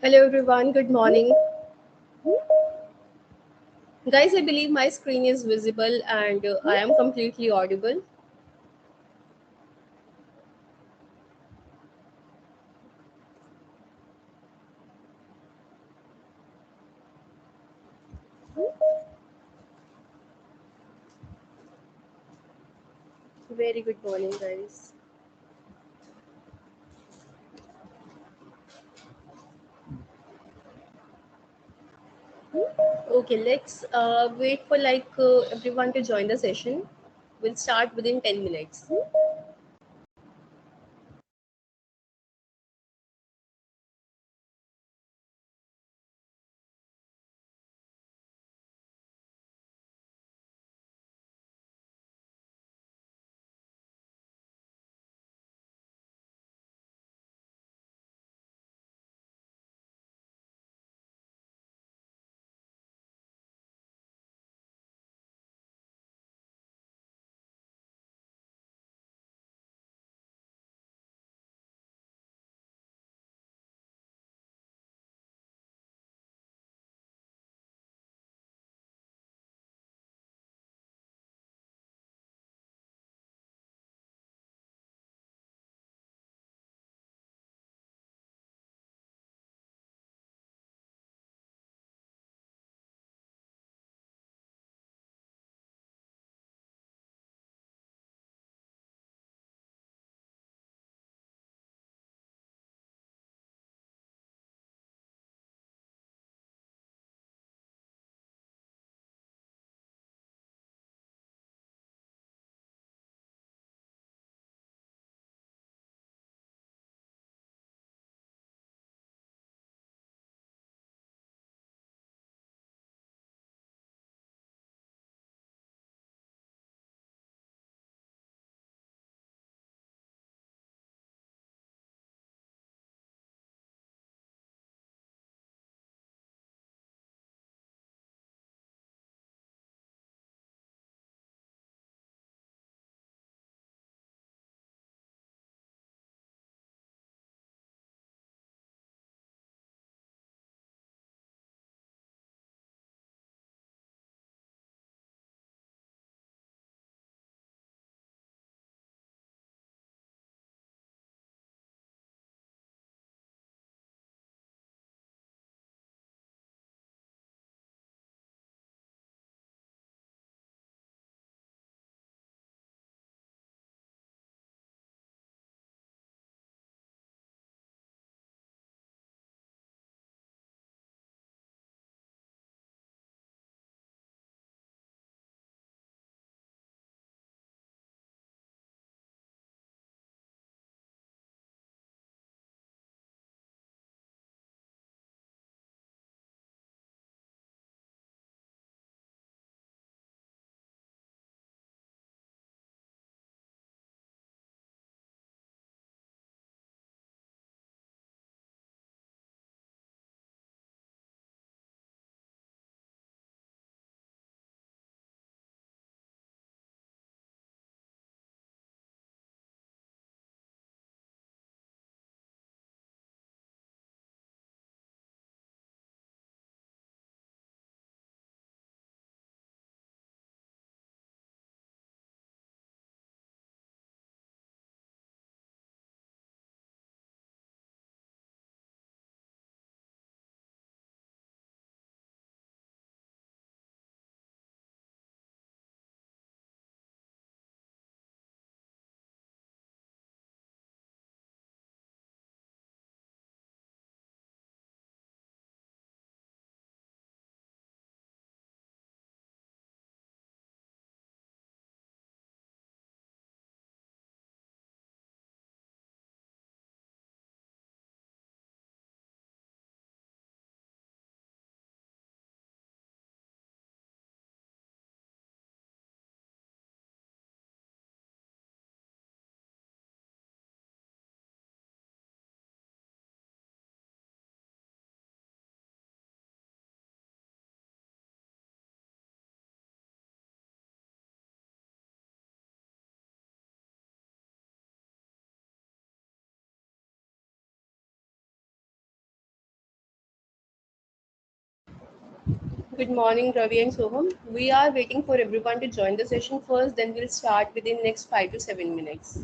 Hello everyone, good morning. Guys, I believe my screen is visible and I am completely audible. Very good morning, guys. Okay, let's wait for everyone to join the session. We'll start within 10 minutes. Good morning, Ravi and Soham. We are waiting for everyone to join the session first, then we'll start within next 5 to 7 minutes.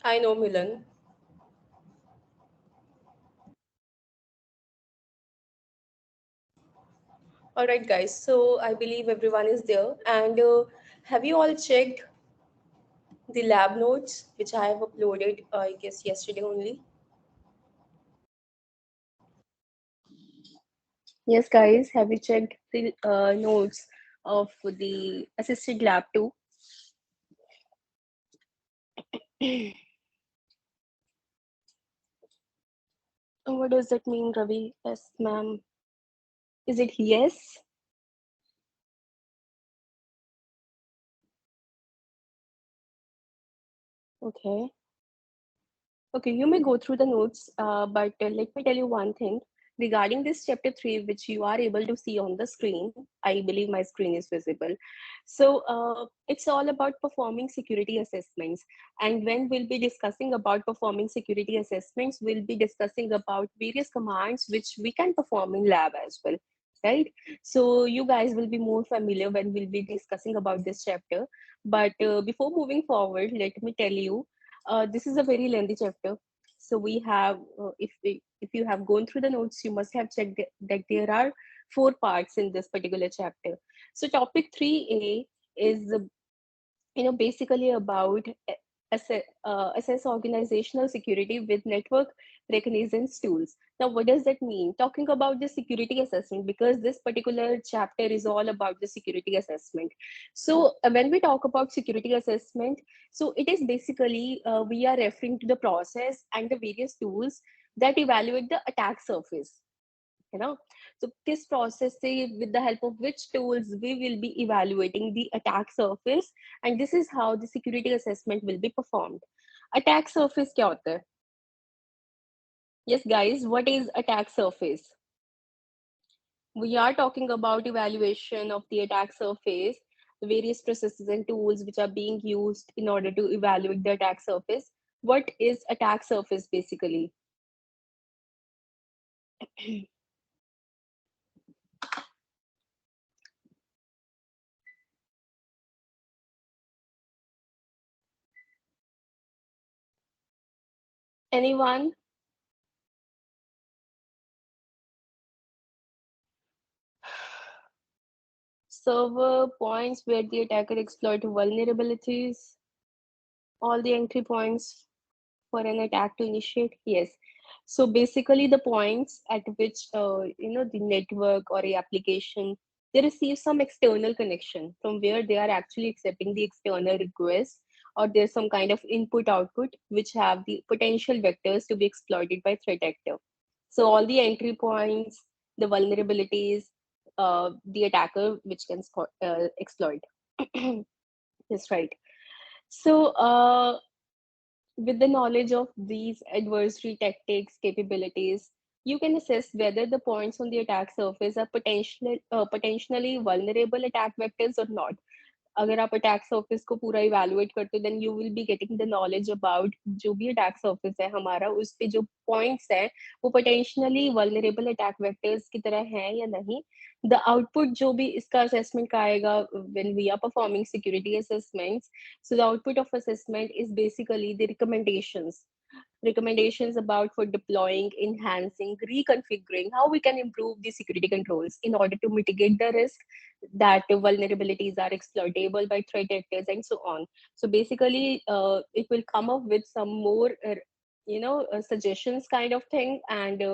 I know, Milan. All right, guys. So I believe everyone is there. And have you all checked the lab notes which I have uploaded, I guess, yesterday only? Yes, guys. Have you checked the notes of the assisted lab too? What does that mean, Ravi? Yes, ma'am. Is it yes? Okay. Okay, you may go through the notes, but let me tell you one thing regarding this chapter 3, which you are able to see on the screen. I believe my screen is visible. So it's all about performing security assessments. And when we'll be discussing about performing security assessments, we'll be discussing about various commands which we can perform in lab as well. Right. So you guys will be more familiar when we'll be discussing about this chapter. But before moving forward, let me tell you this is a very lengthy chapter. So we have, if you have gone through the notes, you must have checked that there are 4 parts in this particular chapter. So topic 3A is basically about assess organizational security with network reconnaissance tools. Now what does that mean? Talking about the security assessment, because this particular chapter is all about the security assessment. So when we talk about security assessment, so it is basically we are referring to the process and the various tools that evaluate the attack surface, you know. So this process से with the help of which tools we will be evaluating the attack surface, and this is how the security assessment will be performed. Attack surface क्या होता है? Yes guys, what is attack surface? We are talking about evaluation of the attack surface, the various processes and tools which are being used in order to evaluate the attack surface. What is attack surface basically? Anyone? Server points where the attacker exploit vulnerabilities, all the entry points for an attack to initiate. Yes. So basically the points at which the network or a application, they receive some external connection from where they are actually accepting the external request, or there's some kind of input output which have the potential vectors to be exploited by threat actor. So all the entry points, the vulnerabilities, the attacker which can exploit. That's right. So with the knowledge of these adversary tactics capabilities, you can assess whether the points on the attack surface are potentially vulnerable attack vectors or not. अगर आप attack surface को पूरा evaluate करते हो, then you will be getting the knowledge about जो भी attack surface है हमारा, उस पे जो पॉइंट्स है वो पोटेंशियली वल्नरेबल अटैक वेक्टर्स की तरह हैं या नहीं. द आउटपुट जो भी इसका असेसमेंट का आएगा when we are performing security assessments, so the output of assessment is basically the recommendations about for deploying, enhancing, reconfiguring, how we can improve the security controls in order to mitigate the risk that vulnerabilities are exploitable by threat actors and so on. So basically, it will come up with some more, suggestions kind of thing, and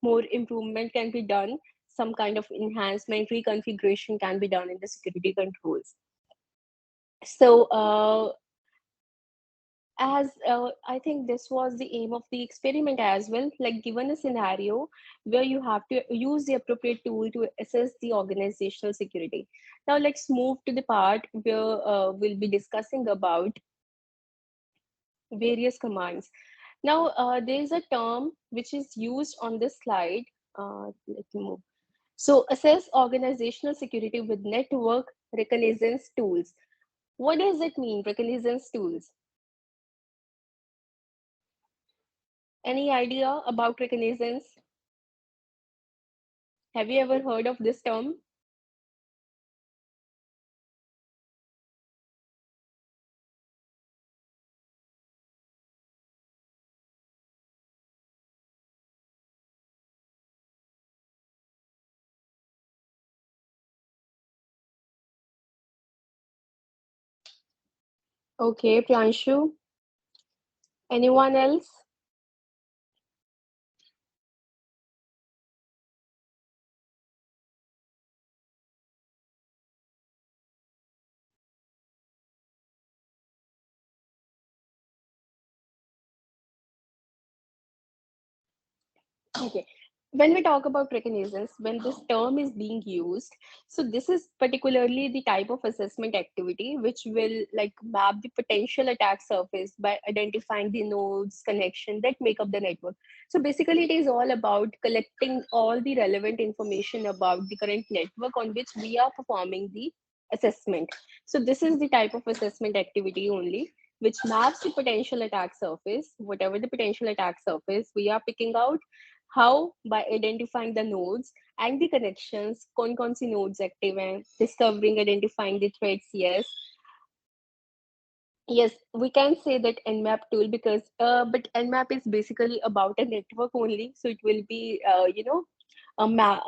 more improvement can be done. Some kind of enhancement, reconfiguration can be done in the security controls. So as I think this was the aim of the experiment as well, like given a scenario where you have to use the appropriate tool to assess the organizational security. Now let's move to the part where we'll be discussing about various commands. Now there is a term which is used on this slide. Let me move. So assess organizational security with network reconnaissance tools. What does it mean, reconnaissance tools? Any idea about reconnaissance? Have you ever heard of this term? Okay, Priyanshu. Anyone else? Okay. When we talk about reconnaissance, when this term is being used, so this is particularly the type of assessment activity which will like map the potential attack surface by identifying the nodes, connection that make up the network. So basically, it is all about collecting all the relevant information about the current network on which we are performing the assessment. So this is the type of assessment activity only which maps the potential attack surface, whatever the potential attack surface we are picking out. How? By identifying the nodes and the connections, कौन सी nodes active हैं, discovering, identifying the threats. Yes, yes, we can say that Nmap tool because, but Nmap is basically about a network only, so it will be, a map.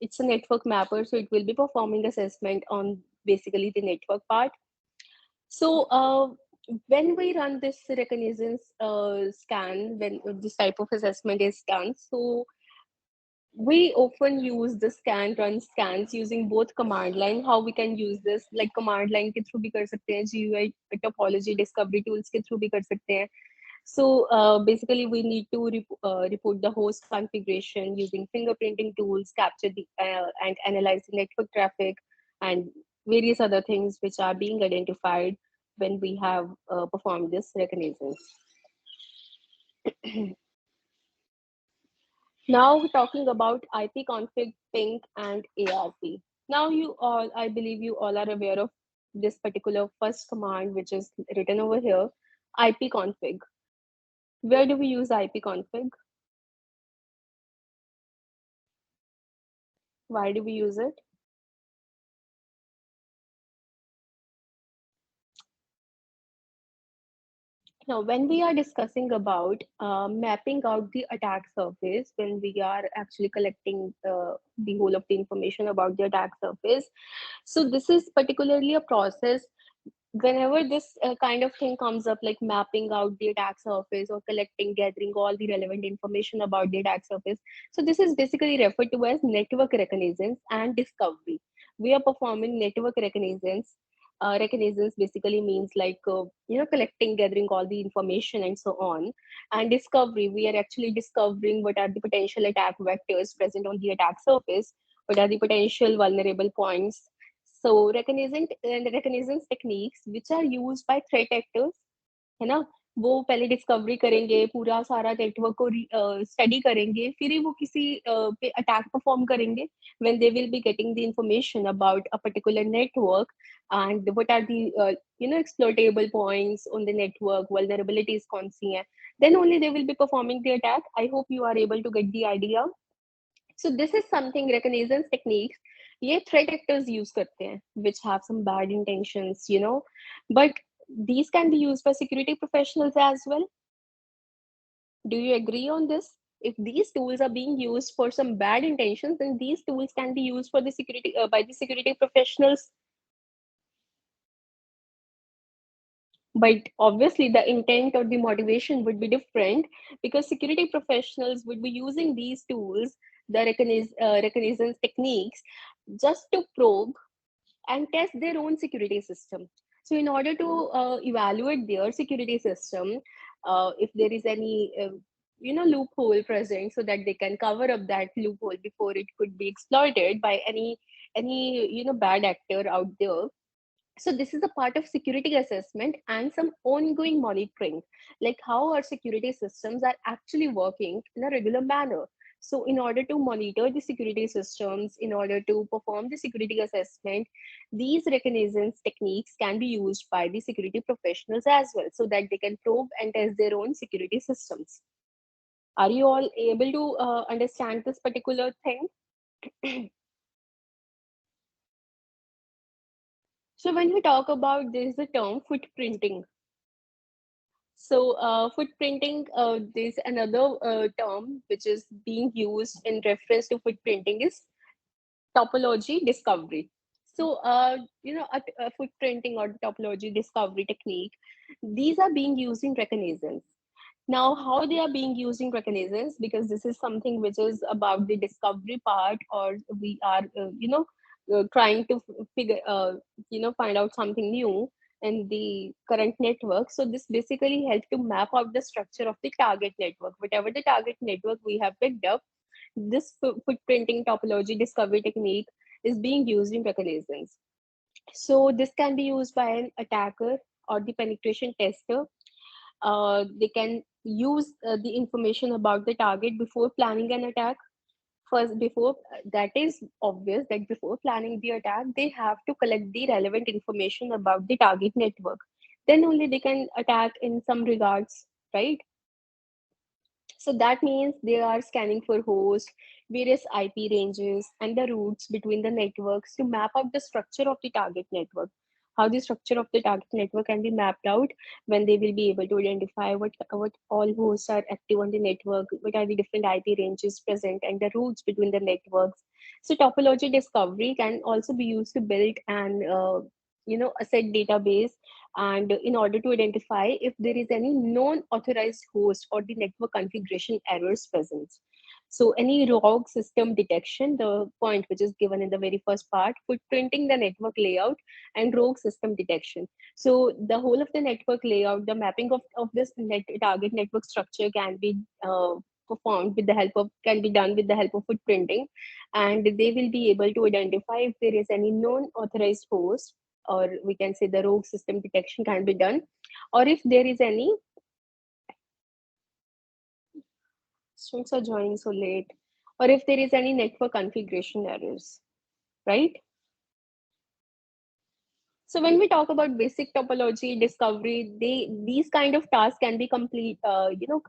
It's a network mapper, so it will be performing assessment on basically the network part. So, when we run this reconnaissance scan, when this type of assessment is done, so we often use the scan run scans using both command line. How we can use this, like command line के through भी कर सकते हैं, GUI topology discovery tools के through भी कर सकते हैं. So basically we need to report the host configuration using fingerprinting tools, capture the and analyze the network traffic and various other things which are being identified when we have performed this reconnaissance. Now we're talking about Ipconfig, ping, and ARP. Now you all, I believe you all are aware of this particular first command, which is written over here, Ipconfig. Where do we use Ipconfig? Why do we use it? Now, when we are discussing about mapping out the attack surface, when we are actually collecting the whole of the information about the attack surface, so this is particularly a process whenever this kind of thing comes up, like mapping out the attack surface or collecting, gathering all the relevant information about the attack surface. So this is basically referred to as network reconnaissance and discovery. We are performing network reconnaissance. Reconnaissance basically means like collecting, gathering all the information and so on. And discovery, we are actually discovering what are the potential attack vectors present on the attack surface, what are the potential vulnerable points. So reconnaissance techniques which are used by threat actors, है ना, वो पहले discovery करेंगे, पूरा सारा network को study करेंगे, फिर ही वो किसी पे अटैक परफॉर्म करेंगे when they will be getting the information about a particular network and what are the exploitable points on the network, vulnerabilities कौन सी हैं, then only they will be performing the attack. I hope you are able to get the idea. So this is something reconnaissance techniques ये threat actors use करते हैं which have some bad intentions, but these can be used by security professionals as well. Do you agree on this? If these tools are being used for some bad intentions, then these tools can be used for the security by the security professionals. But obviously, the intent or the motivation would be different because security professionals would be using these tools, the reconnaissance techniques, just to probe and test their own security system. So, in order to evaluate their security system, if there is any loophole present, so that they can cover up that loophole before it could be exploited by any bad actor out there. So this is a part of security assessment and some ongoing monitoring, like how our security systems are actually working in a regular manner. So in order to monitor the security systems, in order to perform the security assessment, these reconnaissance techniques can be used by the security professionals as well, so that they can probe and test their own security systems. Are you all able to understand this particular thing? So when we talk about this, the term footprinting. So, footprinting, there's another term which is being used in reference to footprinting is topology discovery. So, a footprinting or topology discovery technique, these are being used in reconnaissance. Now, how they are being used in reconnaissance, because this is something which is about the discovery part, or we are, trying to find out something new in the current network. So this basically helps to map out the structure of the target network. Whatever the target network we have picked up, this footprinting topology discovery technique is being used in reconnaissance. So this can be used by an attacker or the penetration tester. They can use the information about the target before planning an attack. First, before that is obvious that before planning the attack, they have to collect the relevant information about the target network. Then only they can attack in some regards, right? So that means they are scanning for hosts, various IP ranges, and the routes between the networks to map out the structure of the target network. How the structure of the target network can be mapped out, when they will be able to identify what all hosts are active on the network, what are the different IP ranges present, and the routes between the networks. So topology discovery can also be used to build an asset database, and in order to identify if there is any non-authorized host or the network configuration errors present. So any rogue system detection, the point which is given in the very first part, footprinting the network layout and rogue system detection. So the whole of the network layout, the mapping of this target network structure can be performed with the help of, can be done with the help of footprinting, and they will be able to identify if there is any non-authorized host, or we can say the rogue system detection can be done, or if there is any, students are joining so late, or if there is any network configuration errors, right? So when we talk about basic topology discovery, these kind of tasks can be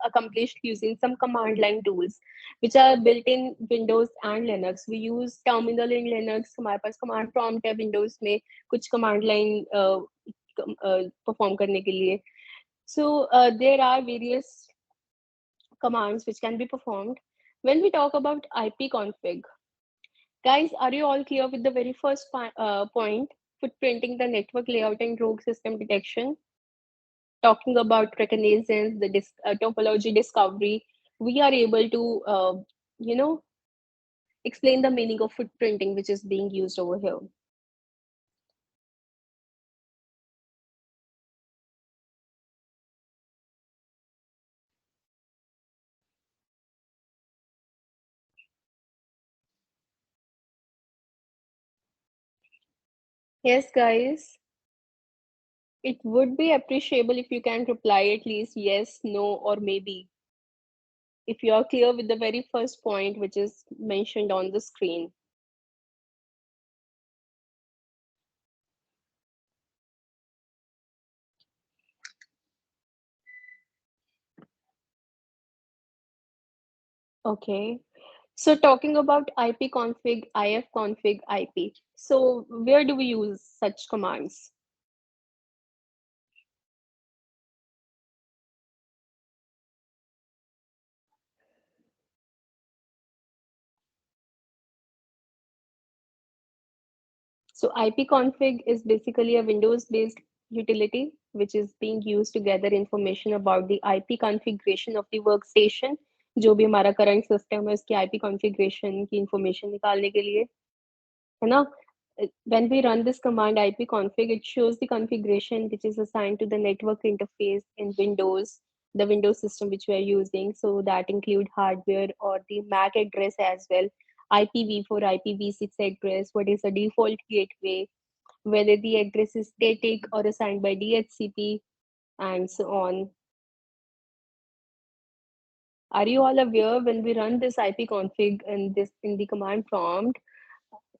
accomplished using some command line tools, which are built in Windows and Linux. We use terminal in Linux. हमारे पास command prompt है Windows में कुछ command line perform करने के लिए. So there are various commands which can be performed. When we talk about Ipconfig, guys, are you all clear with the very first point, footprinting the network layout and rogue system detection? Talking about reconnaissance, the topology discovery, we are able to, you know, explain the meaning of footprinting, which is being used over here. Yes, guys, it would be appreciable if you can reply at least yes, no, or maybe, if you are clear with the very first point, which is mentioned on the screen. Okay. So talking about ipconfig, ifconfig, IP. So where do we use such commands? So ipconfig is basically a Windows-based utility which is being used to gather information about the IP configuration of the workstation. जो भी हमारा current system है उसकी IP configuration की information निकालने के लिए, है ना? When we run this command ipconfig, it shows the configuration which is assigned to the network interface in Windows, the Windows system which we are using. So that include hardware or the MAC address as well, IPv4, IPv6 address, what is the default gateway, whether the address is static or assigned by DHCP, and so on. Are you all aware when we run this ipconfig in the command prompt?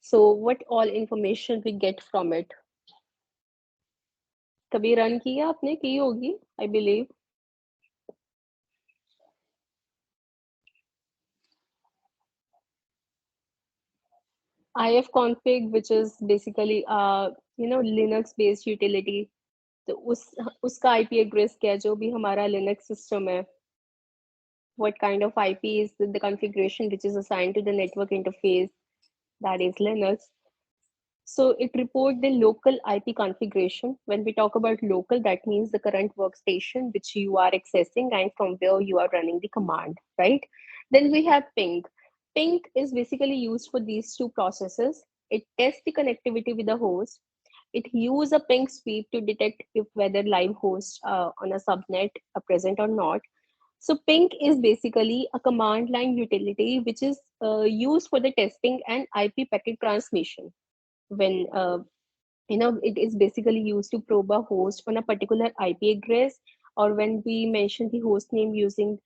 So what all information we get from it? कभी run किया आपने? की होगी, I believe. ifconfig, which is basically Linux based utility. तो उसका IP address क्या है, जो भी हमारा Linux system है, what kind of IP is the configuration which is assigned to the network interface, that is Linux. So it reports the local IP configuration. When we talk about local, that means the current workstation which you are accessing and from where you are running the command, right? Then we have ping. Ping is basically used for these two processes. It tests the connectivity with the host. It uses a ping sweep to detect if whether live hosts on a subnet are present or not. So ping is basically a command line utility which is used for the testing and IP packet transmission. When it is basically used to probe a host on a particular IP address, or when we mention the host name using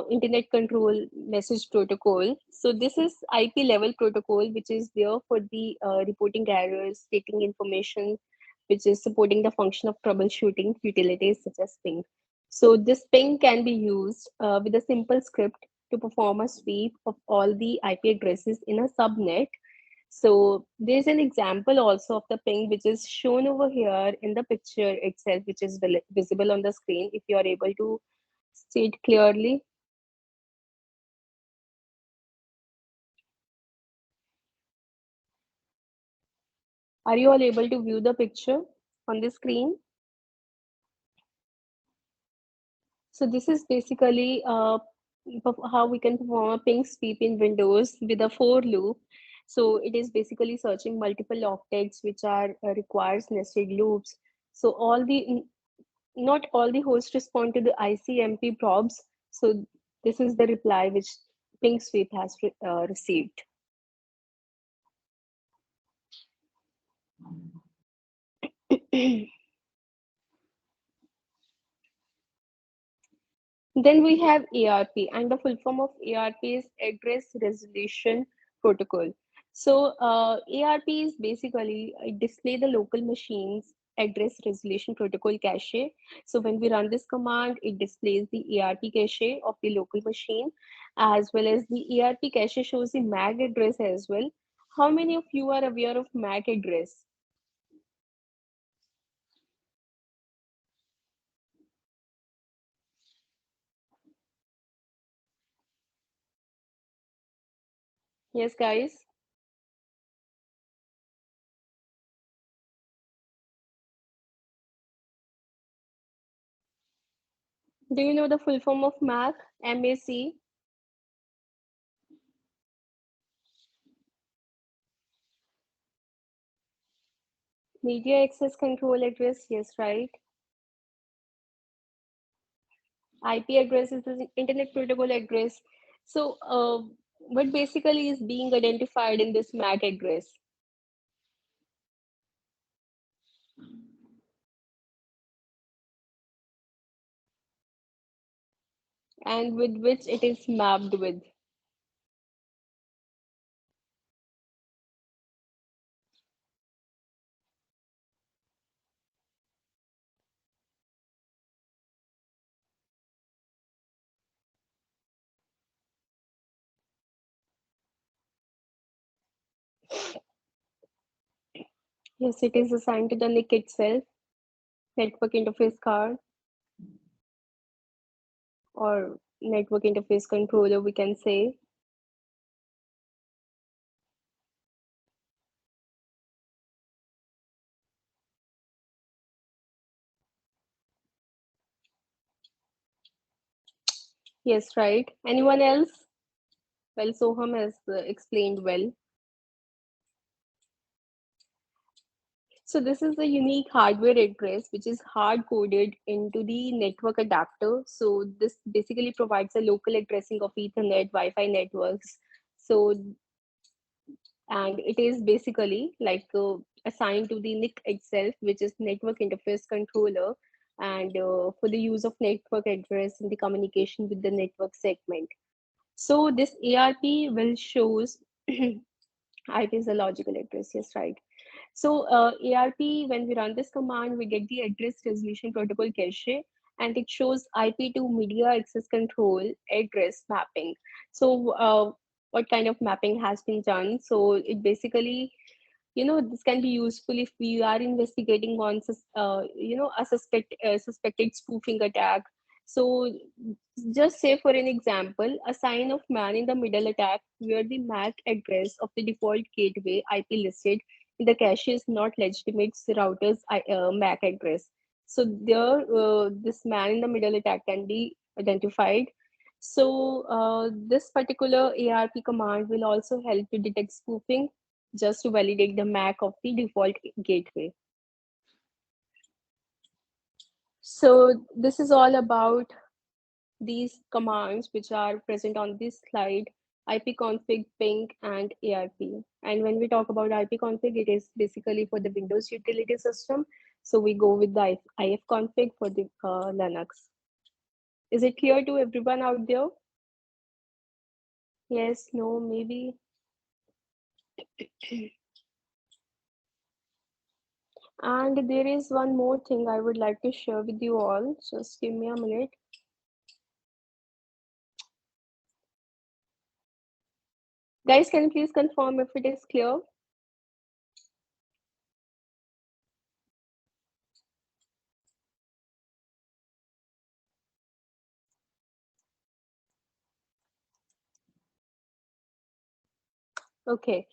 internet control message protocol. So this is IP level protocol which is there for the reporting errors, stating information, which is supporting the function of troubleshooting utilities such as ping. So this ping can be used with a simple script to perform a sweep of all the IP addresses in a subnet. So there's an example also of the ping, which is shown over here in the picture itself, which is visible on the screen. If you are able to see it clearly, are you all able to view the picture on the screen? So this is basically how we can perform a ping sweep in Windows with a for loop. So it is basically searching multiple octets, which are requires nested loops. So not all the hosts respond to the ICMP probes. So this is the reply which ping sweep has received. Then we have ARP, and the full form of ARP is Address Resolution Protocol. So ARP is basically display the local machine's address resolution protocol cache. So when we run this command, it displays the ARP cache of the local machine, as well as the ARP cache shows the MAC address as well. How many of you are aware of MAC address? Yes, guys. Do you know the full form of MAC? MAC? Media access control address? Yes, right. IP address is the internet protocol address. So, what basically is being identified in this MAC address and with which it is mapped with? Yes, it is assigned to the NIC itself, network interface card, or network interface controller, we can say. Yes, right. Anyone else? Well, Soham has explained well. So this is a unique hardware address which is hard coded into the network adapter. So this basically provides a local addressing of Ethernet, Wi-Fi networks. So and it is basically like assigned to the NIC itself, which is network interface controller, and for the use of network address in the communication with the network segment. So this ARP will shows IP is a logical address. Yes, right. So ARP, when we run this command, we get the address resolution protocol cache, and it shows IP to media access control address mapping. So what kind of mapping has been done? So it basically, this can be useful if we are investigating on a suspected spoofing attack. So just say for an example, a sign of man in the middle attack where the MAC address of the default gateway IP listed the cache is not legitimate router's MAC address. So there, this man in the middle attack can be identified. So this particular ARP command will also help to detect spoofing, just to validate the MAC of the default gateway. So this is all about these commands which are present on this slide: ipconfig, ping, and ARP. And when we talk about ipconfig, it is basically for the Windows utility system. So we go with the ifconfig for the Linux. Is it clear to everyone out there? Yes, no, maybe. And there is one more thing I would like to share with you all. Just give me a minute. Guys, can you please confirm if it is clear? Okay.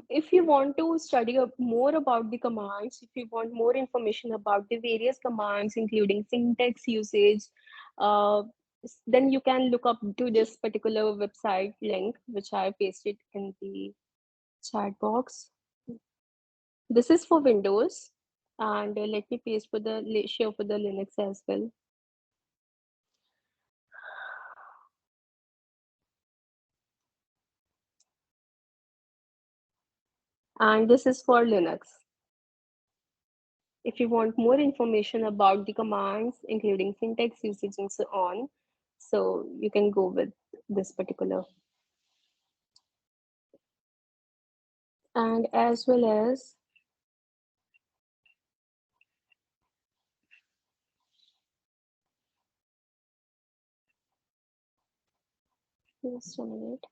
If you want to study more about the commands, if you want more information about the various commands, including syntax usage, uh, then you can look up to this particular website link, which I pasted in the chat box. This is for Windows, and let me paste for the share for the Linux as well. And this is for Linux. If you want more information about the commands, including syntax usage and so on, so you can go with this particular. And as well as just a minute.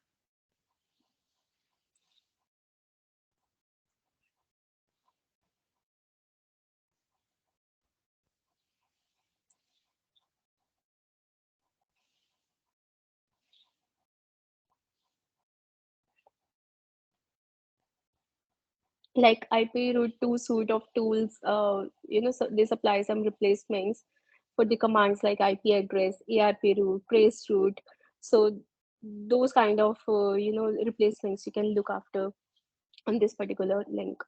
Like IP route 2 suite of tools, so they supply some replacements for the commands like IP address, ARP route, Traceroute. So those kind of replacements you can look after on this particular link.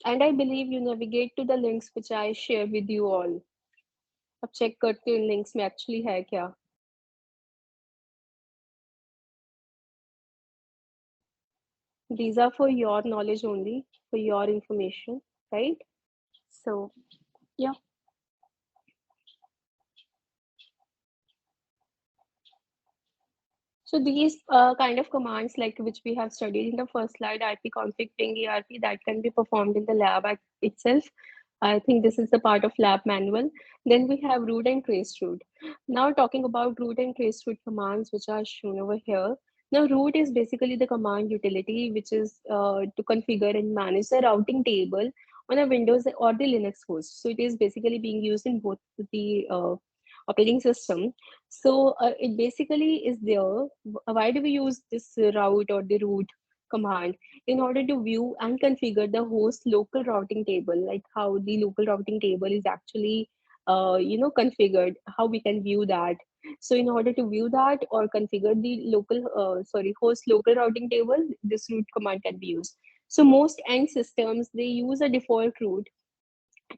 And I believe you navigate to the links which I share with you all. अब check करते हो इन links में actually है क्या. These are for your knowledge only, for your information, right? So yeah. So these kind of commands, like which we have studied in the first slide, ipconfig, ping, ARP, that can be performed in the lab itself. I think this is the part of lab manual. Then we have root and traceroute. Now talking about root and traceroute commands, which are shown over here. Now root is basically the command utility, which is to configure and manage the routing table on a Windows or the Linux host. So it is basically being used in both the operating system. So it basically is there. Why do we use this route or the root command? In order to view and configure the host local routing table, like how the local routing table is actually configured, how we can view that. So in order to view that or configure the host local routing table, this root command can be used. So most end systems, they use a default route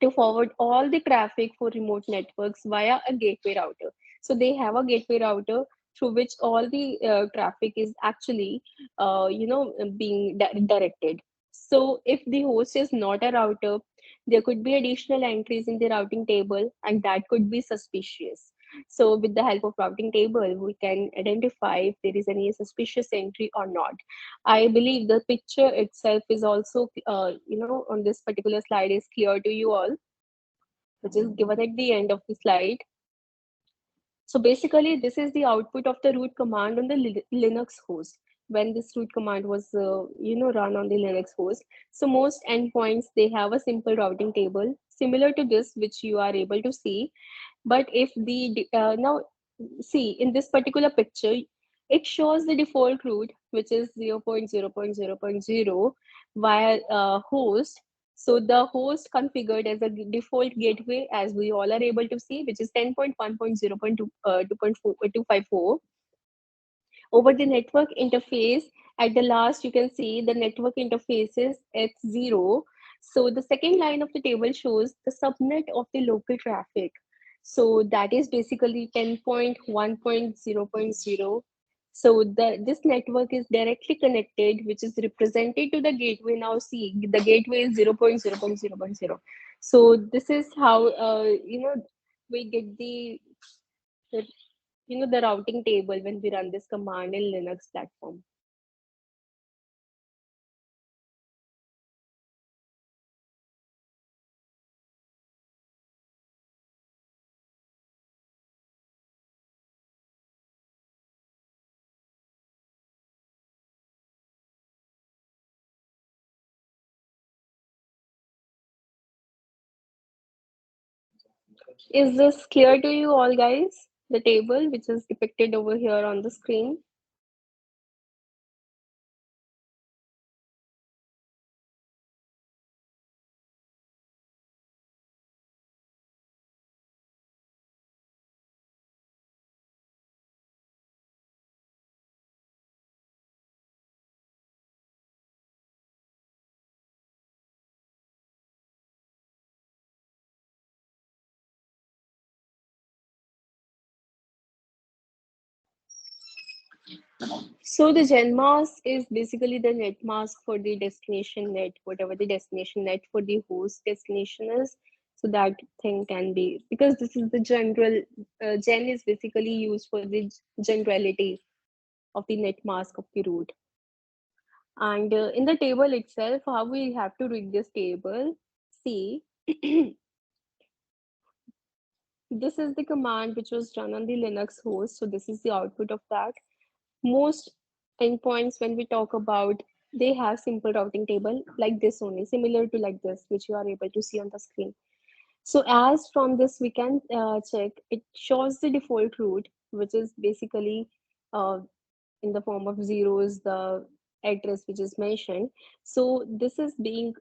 to forward all the traffic for remote networks via a gateway router. So they have a gateway router through which all the traffic is actually, being directed. So if the host is not a router, there could be additional entries in the routing table, and that could be suspicious. So with the help of routing table, we can identify if there is any suspicious entry or not. I believe the picture itself is also, on this particular slide is clear to you all, which is given at the end of the slide. So basically, this is the output of the root command on the Linux host when this root command was, run on the Linux host. So most endpoints, they have a simple routing table similar to this, which you are able to see. But if the now see in this particular picture, it shows the default route, which is 0.0.0.0. via host. So the host configured as a default gateway, as we all are able to see, which is 10.1.0.254. Over the network interface, at the last, you can see the network interface is at 0. So the second line of the table shows the subnet of the local traffic. So that is basically 10.1.0.0. So this network is directly connected, which is represented to the gateway. Now see, the gateway is 0.0.0.0. So this is how, we get the the routing table when we run this command in Linux platform. Is this clear to you all, guys? The table which is depicted over here on the screen. So the gen mask is basically the net mask for the destination net, whatever the destination net for the host destination is. So that thing can be, because this is the general, gen is basically used for the generality of the net mask of the root. And in the table itself, how we have to read this table, see, this is the command which was run on the Linux host. So this is the output of that. Most endpoints, when we talk about, they have simple routing table like this only, similar to like this, which you are able to see on the screen. So as from this, we can check, it shows the default route, which is basically uh, in the form of zeros, the address which is mentioned. So this is being,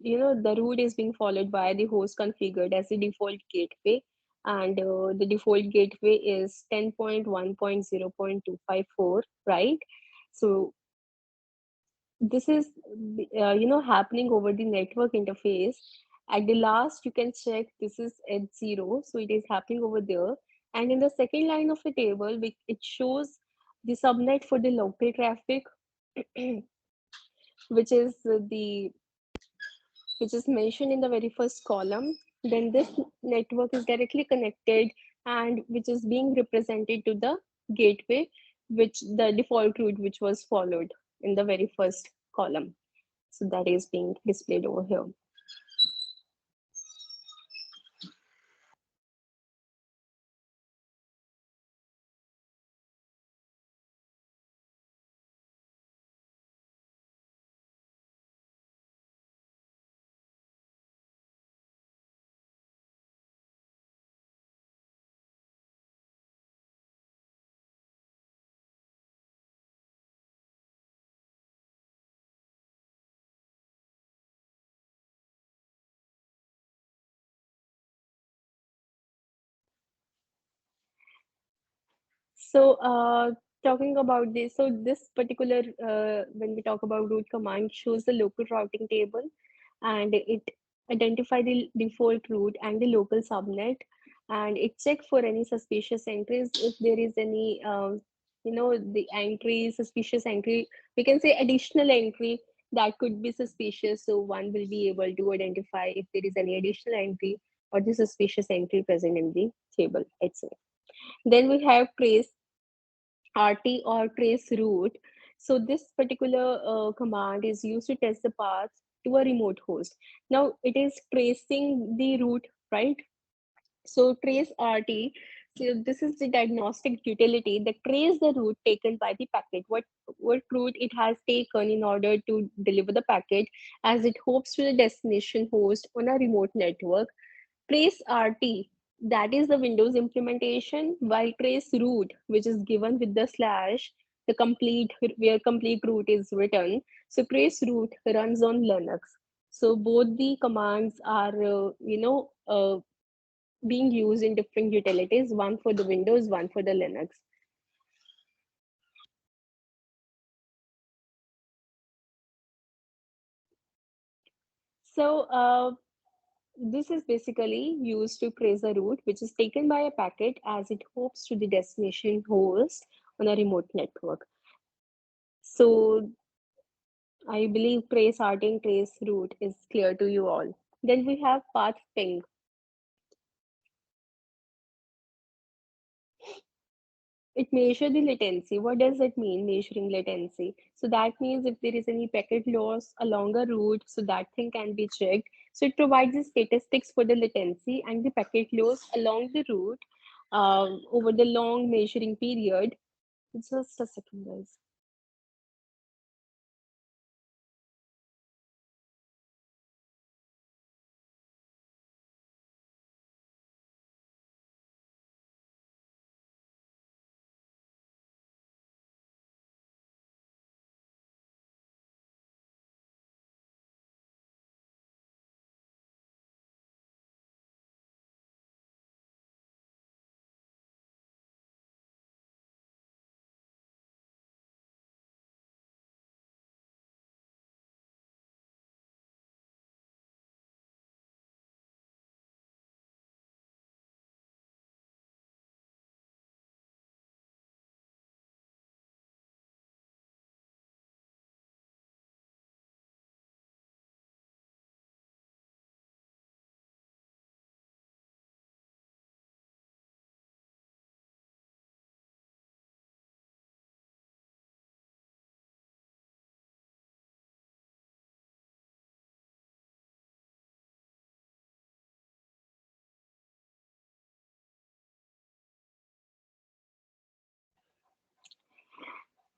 the route is being followed by the host configured as the default gateway. And the default gateway is 10.1.0.254, right? So this is, happening over the network interface. At the last, you can check this is at 0. So it is happening over there. And in the second line of the table, it shows the subnet for the local traffic, which is the which is mentioned in the very first column. Then this network is directly connected and which is being represented to the gateway, which the default route which was followed in the very first column. So that is being displayed over here. So talking about this, so this particular, when we talk about root command, shows the local routing table and it identify the default route and the local subnet, and it check for any suspicious entries. If there is any, the entry, suspicious entry, we can say additional entry that could be suspicious. So one will be able to identify if there is any additional entry or the suspicious entry present in the table itself. Then we have trace RT or Traceroute. So this particular command is used to test the path to a remote host. Now it is tracing the route, right? So trace RT. So this is the diagnostic utility that trace the route taken by the packet. What route it has taken in order to deliver the packet, as it hopes to the destination host on a remote network. Trace RT, that is the Windows implementation, while trace route, which is given with the slash, the complete where complete root is written. So Traceroute runs on Linux. So both the commands are being used in different utilities, one for the Windows, one for the Linux. So this is basically used to trace a route which is taken by a packet as it hopes to the destination host on a remote network. So I believe trace starting trace route is clear to you all. Then we have path ping. It measures the latency. What does it mean, measuring latency? So that means if there is any packet loss along a route, so that thing can be checked. So it provides the statistics for the latency and the packet loss along the route over the long measuring period. Just a second, guys.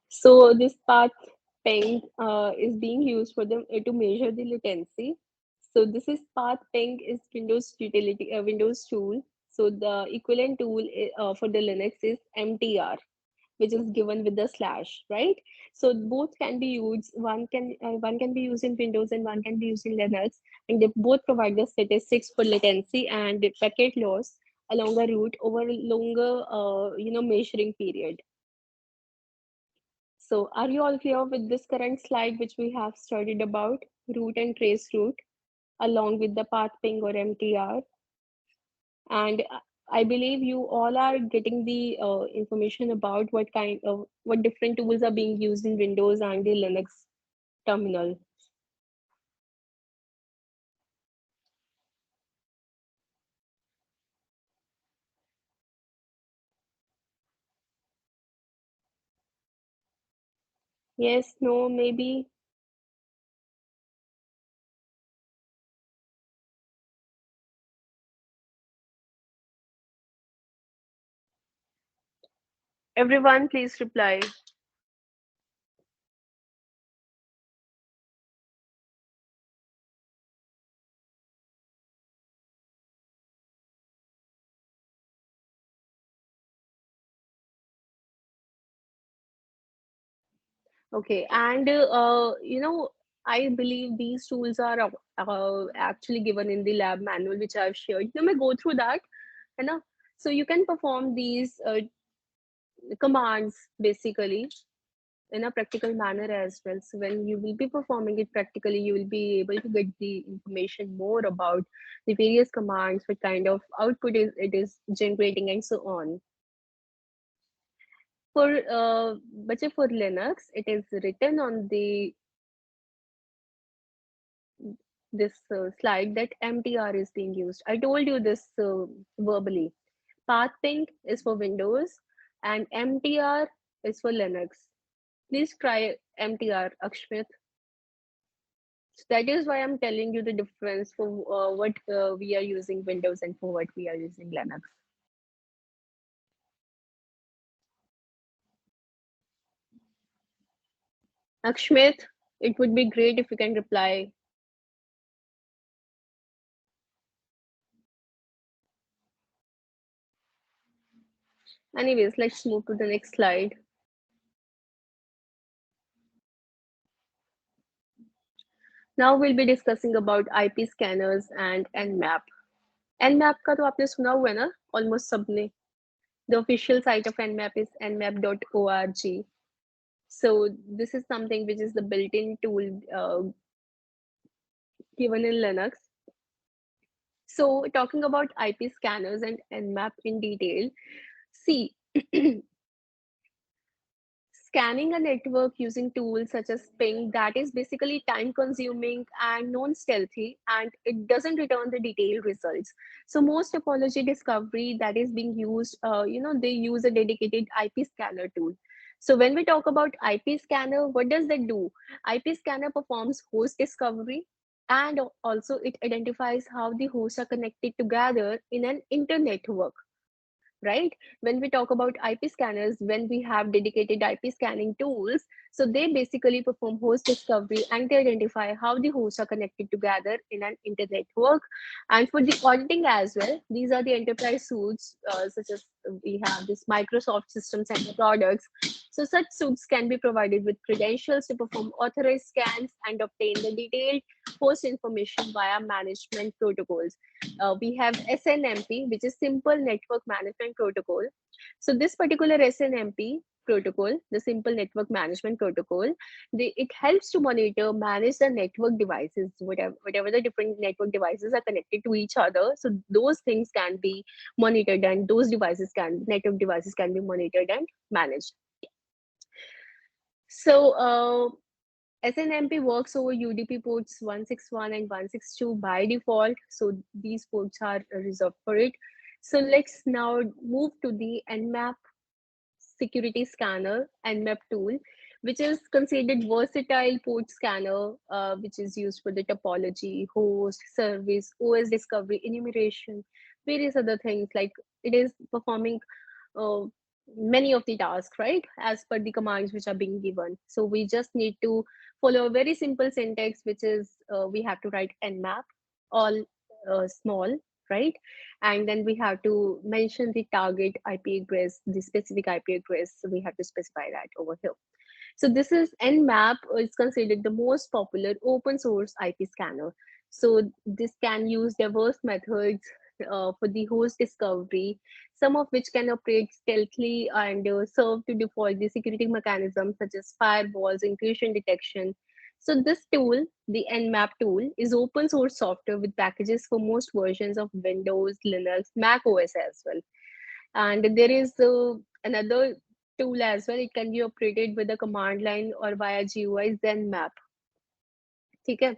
So this path ping is being used for them to measure the latency. So this is path ping is Windows utility, Windows tool. So the equivalent tool for the Linux is MTR, which is given with the slash, right? So both can be used. One can be used in Windows and one can be used in Linux, and they both provide the statistics for latency and packet loss along a route over a longer, measuring period. So are you all clear with this current slide which we have studied about route and trace route along with the path ping or MTR? And I believe you all are getting the information about what different tools are being used in Windows and the Linux terminal. Yes, no, maybe. Everyone, please reply. Okay, and I believe these tools are actually given in the lab manual which I've shared. You may go through that, you know. So you can perform these commands basically in a practical manner as well. So when you will be performing it practically, you will be able to get the information more about the various commands, what kind of output it is generating, and so on. But for Linux, it is written on the this slide that MTR is being used. I told you this verbally. Pathping is for Windows and MTR is for Linux. Please try MTR, Akshmit. So that is why I'm telling you the difference for what we are using Windows and for what we are using Linux. Akshmit, it would be great if you can reply. Anyways, let's move to the next slide. Now we'll be discussing about IP scanners and Nmap. Nmap का तो आपने सुना हुआ है ना, almost सबने. The official site of Nmap is nmap.org. So this is something which is the built-in tool given in Linux. So talking about IP scanners and Nmap in detail, see, scanning a network using tools such as ping, that is basically time consuming and non-stealthy, and it doesn't return the detailed results. So most topology discovery that is being used, they use a dedicated IP scanner tool. So when we talk about IP scanner, what does that do? IP scanner performs host discovery, and also it identifies how the hosts are connected together in an internetwork, right? When we talk about IP scanners, when we have dedicated IP scanning tools, so they basically perform host discovery and they identify how the hosts are connected together in an internet network. And for the auditing as well, these are the enterprise suites, such as we have this Microsoft System Center products. So such suites can be provided with credentials to perform authorized scans and obtain the detailed host information via management protocols. We have SNMP, which is Simple Network Management Protocol. So this particular SNMP protocol, the Simple Network Management Protocol, it helps to monitor, manage the network devices, whatever the different network devices are connected to each other. So those things can be monitored, and those network devices can be monitored and managed. So SNMP works over UDP ports 161 and 162 by default. So these ports are reserved for it. So let's now move to the Nmap security scanner, Nmap tool, which is considered versatile port scanner, which is used for the topology, host, service, OS discovery, enumeration, various other things. Like it is performing uh, many of the tasks, right, as per the commands which are being given. So we just need to follow a very simple syntax, which is we have to write Nmap, all small, right? And then we have to mention the target IP address, the specific IP address. So we have to specify that over here. So this is Nmap is considered the most popular open source IP scanner. So this can use diverse methods for the host discovery, some of which can operate stealthily and serve to default the security mechanisms such as firewalls, intrusion detection. So this tool, the Nmap tool, is open source software with packages for most versions of Windows, Linux, Mac OS as well. And there is another tool as well. It can be operated with a command line or via GUI Zenmap. ठीक है?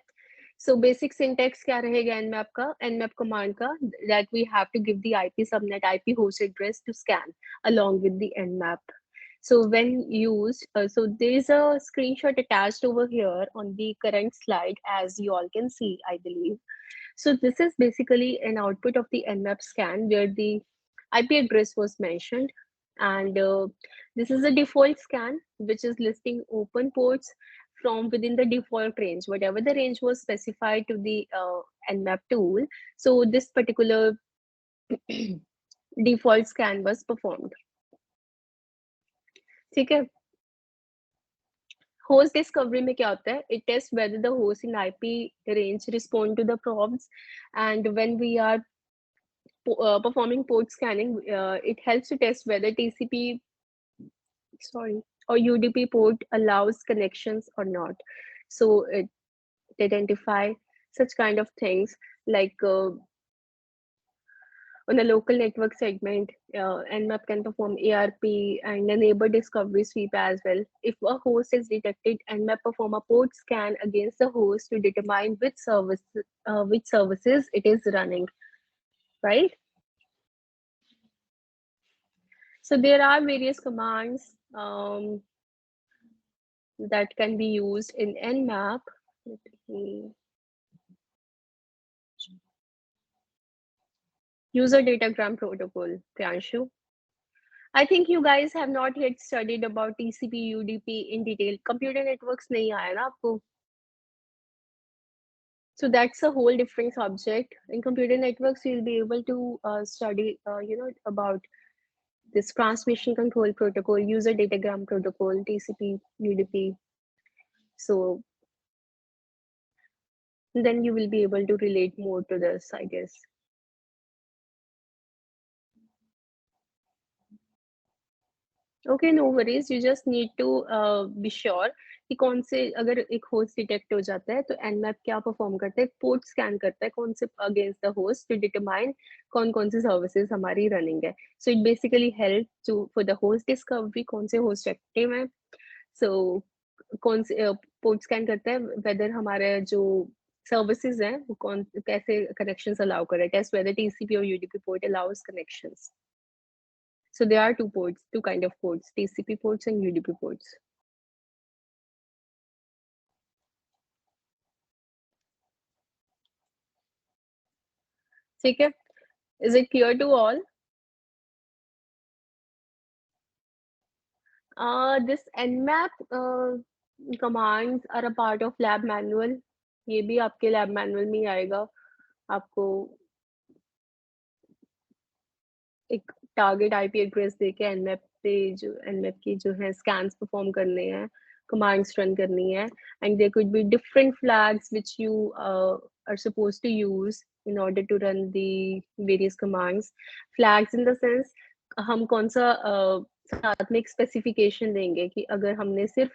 So basic syntax क्या रहेगा Nmap का? Nmap command का, that we have to give the IP subnet, IP host address to scan along with the Nmap. So when used, so there is a screenshot attached over here on the current slide, as you all can see, I believe. So this is basically an output of the Nmap scan where the IP address was mentioned. And this is a default scan, which is listing open ports from within the default range, whatever the range was specified to the Nmap tool. So this particular default scan was performed. ठीक है? Host discovery में क्या होता है? It tests whether the host in IP range respond to the prompts, and when we are performing port scanning, it helps to test whether TCP, sorry, or UDP port allows connections or not. So it identify such kind of things like on a local network segment, Nmap can perform ARP and a neighbor discovery sweep as well. If a host is detected, Nmap perform a port scan against the host to determine which services it is running, right? So there are various commands that can be used in Nmap. Let me user datagram protocol, Priyanshu. I think you guys have not yet studied about TCP UDP in detail. Computer networks नहीं आया ना आपको? So that's a whole different subject. In computer networks, you'll be able to study, about this transmission control protocol, user datagram protocol, TCP UDP. So Then you will be able to relate more to this, I guess. Okay, no worries, you just need to be sure कि कौन से, अगर एक host detect हो जाता है तो Nmap क्या परफॉर्म करता है, पोर्ट स्कैन करता है कौन से against the host to determine कौन कौन सी सर्विसेज हमारी रनिंग है. So it basically help to for the host discovery कौन से होस्ट एक्टिव है. सो कौन से पोर्ट स्कैन करता है वेदर हमारे जो सर्विसेज हैं वो कौन कैसे कनेक्शंस अलाउ कर रहे हैं, टेस्ट वेदर टीसीपी और UDP port allows connections. So there are two ports, two kind of ports, TCP ports and UDP ports. ठीक है? Is it clear to all? This Nmap commands are a part of lab manual. ये भी आपके lab manual में ही आएगा. आपको एक target IP address देके एनमैप पे जो एनमैप की जो है स्कैन्स परफॉर्म करने हैं, कमांड्स रन करनी है, and there could be different flags which you are supposed to use in order to run the various commands. Flags in the sense हम कौन सा साथ में एक स्पेसिफिकेशन देंगे कि अगर हमने सिर्फ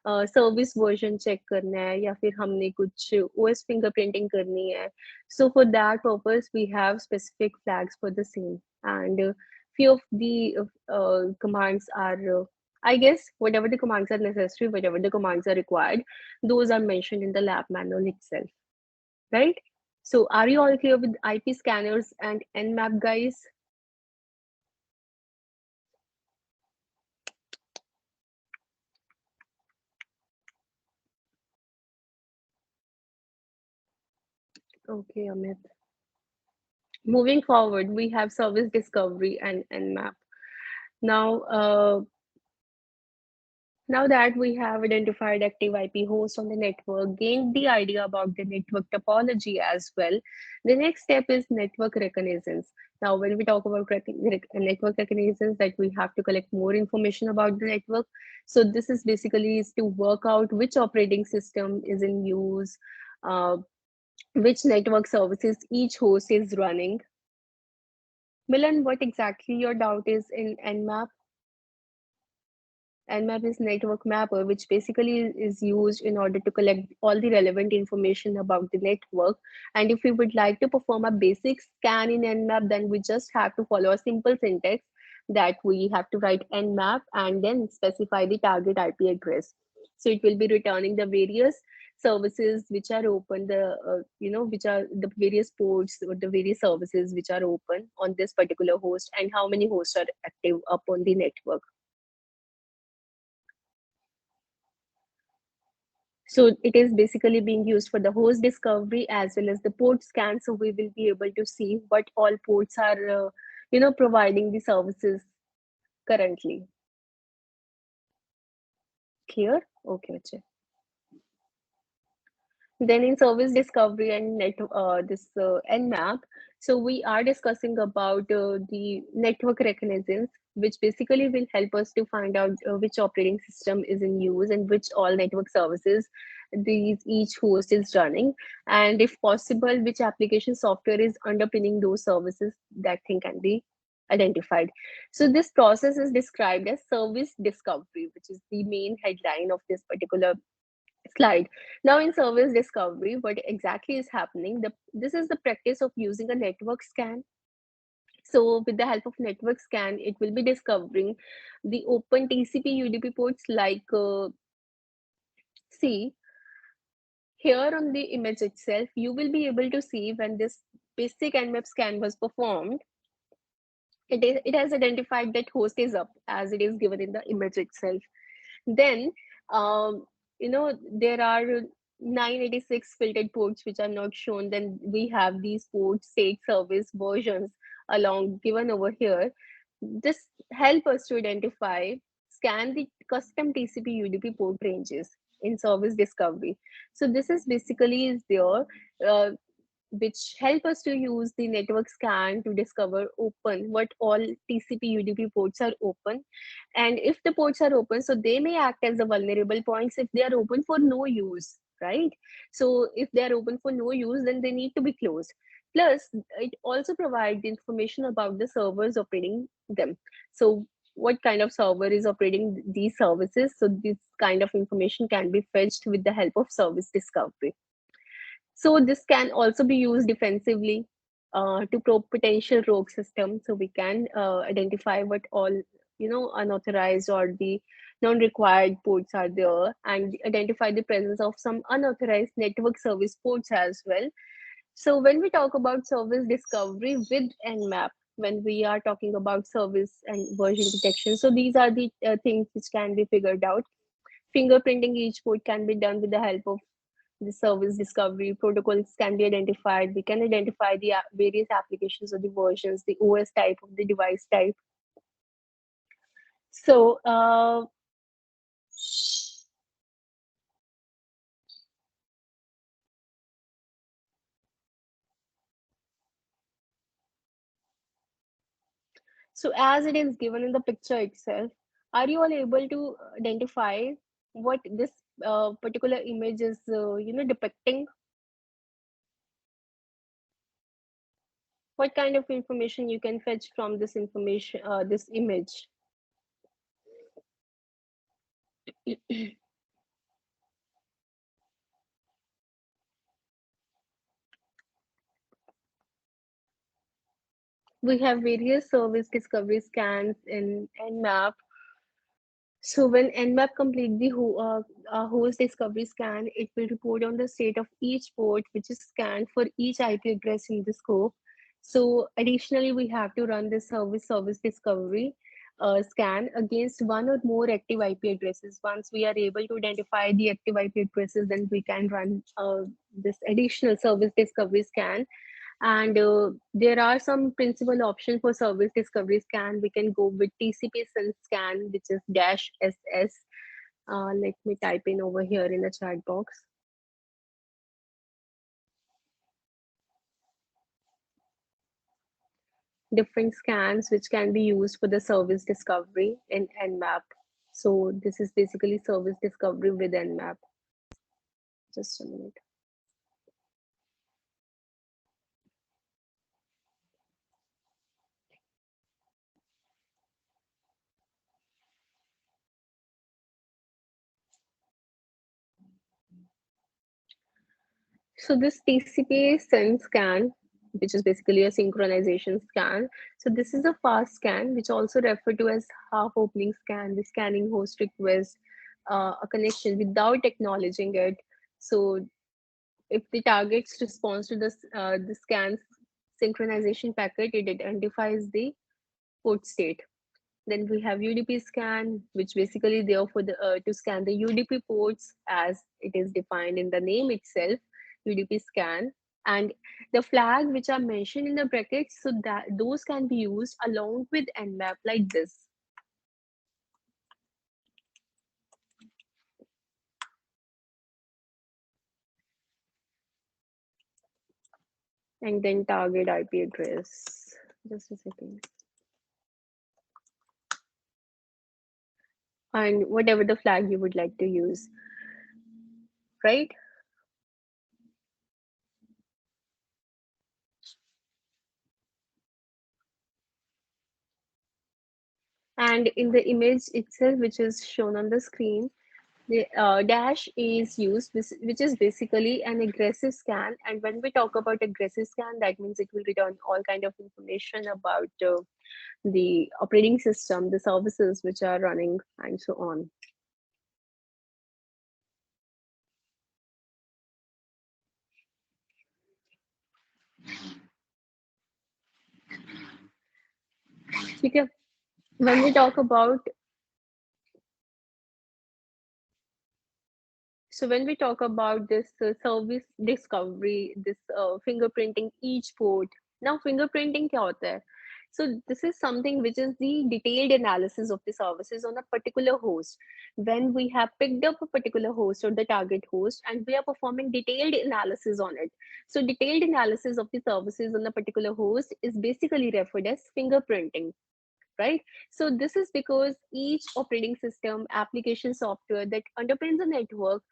सर्विस वर्जन चेक करना है या फिर हमने कुछ ओएस फिंगरप्रिंटिंग करनी है. So for that purpose, we have specific flags for the same. And few of the commands are, I guess, whatever the commands are necessary, whatever the commands are required, those are mentioned in the lab manual itself, right? So are you all clear with IP scanners and Nmap, guys? Okay, Amit. Moving forward, we have service discovery and Nmap. Now, now that we have identified active IP hosts on the network, gained the idea about the network topology as well, the next step is network reconnaissance. Now, when we talk about network reconnaissance, that we have to collect more information about the network. So this is basically is to work out which operating system is in use, which network services each host is running. Milan, what exactly your doubt is in Nmap? Nmap is network mapper, which basically is used in order to collect all the relevant information about the network. And if we would like to perform a basic scan in Nmap, then we just have to follow a simple syntax that we have to write Nmap and then specify the target IP address. So it will be returning the various services which are open, which are the various ports or the various services which are open on this particular host and how many hosts are active up on the network. So it is basically being used for the host discovery as well as the port scan. So we will be able to see what all ports are, providing the services currently. Clear? Okay, Ajay. Then in service discovery and this Nmap, so we are discussing about the network reconnaissance, which basically will help us to find out which operating system is in use and which all network services these each host is running, and if possible, which application software is underpinning those services. That thing can be identified. So this process is described as service discovery, which is the main headline of this particular slide. Now in service discovery, what exactly is happening? This is the practice of using a network scan. So with the help of network scan, it will be discovering the open TCP UDP ports like, see, here on the image itself, you will be able to see when this basic Nmap scan was performed, it has identified that host is up as it is given in the image itself. Then, there are 986 filtered ports which are not shown. Then we have these port state service versions along given over here. Just help us to identify, scan the custom TCP UDP port ranges in service discovery. So this is basically is there. Which help us to use the network scan to discover open what all TCP UDP ports are open, and if the ports are open, so they may act as the vulnerable points if they are open for no use. right? So if they are open for no use, then they need to be closed. Plus, it also provides information about the servers operating them. So what kind of server is operating these services? So this kind of information can be fetched with the help of service discovery. So this can also be used defensively to probe potential rogue systems. So we can identify what all unauthorized or the non-required ports are there, and identify the presence of some unauthorized network service ports as well. So when we talk about service discovery with Nmap, when we are talking about service and version detection, so these are the things which can be figured out. Fingerprinting each port can be done with the help of the service discovery. Protocols can be identified. We can identify the various applications of the versions, the OS type of the device type. So so as it is given in the picture itself, are you all able to identify what this particular image is depicting? What kind of information you can fetch from this information, this image? We have various service discovery scans in Nmap. So when Nmap complete the host discovery scan, it will report on the state of each port, which is scanned for each IP address in the scope. So additionally, we have to run this service discovery scan against one or more active IP addresses. Once we are able to identify the active IP addresses, then we can run this additional service discovery scan. And there are some principal options for service discovery scan. We can go with TCP scan, which is -SS. Let me type in over here in the chat box. Different scans which can be used for the service discovery in Nmap. So this is basically service discovery with Nmap. Just a minute. So this TCP send scan, which is basically a synchronization scan. So this is a fast scan, which also referred to as half opening scan, the scanning host request a connection without acknowledging it. So if the target's response to the scan's synchronization packet, it identifies the port state. Then we have UDP scan, which basically there for the to scan the UDP ports as it is defined in the name itself, UDP scan. And the flag which are mentioned in the brackets, so that those can be used along with Nmap like this. And then target IP address. Just a second. And whatever the flag you would like to use, right? And in the image itself, which is shown on the screen, the dash is used, which is basically an aggressive scan. And when we talk about aggressive scan, that means it will return all kind of information about the operating system, the services which are running, and so on. Okay. When we talk about when we talk about this service discovery, this fingerprinting each port, now fingerprinting क्या होता है? So this is something which is the detailed analysis of the services on a particular host. When we have picked up a particular host or the target host, and we are performing detailed analysis on it. So detailed analysis of the services on a particular host is basically referred as fingerprinting, right? So this is because each operating system, application software that underpins a network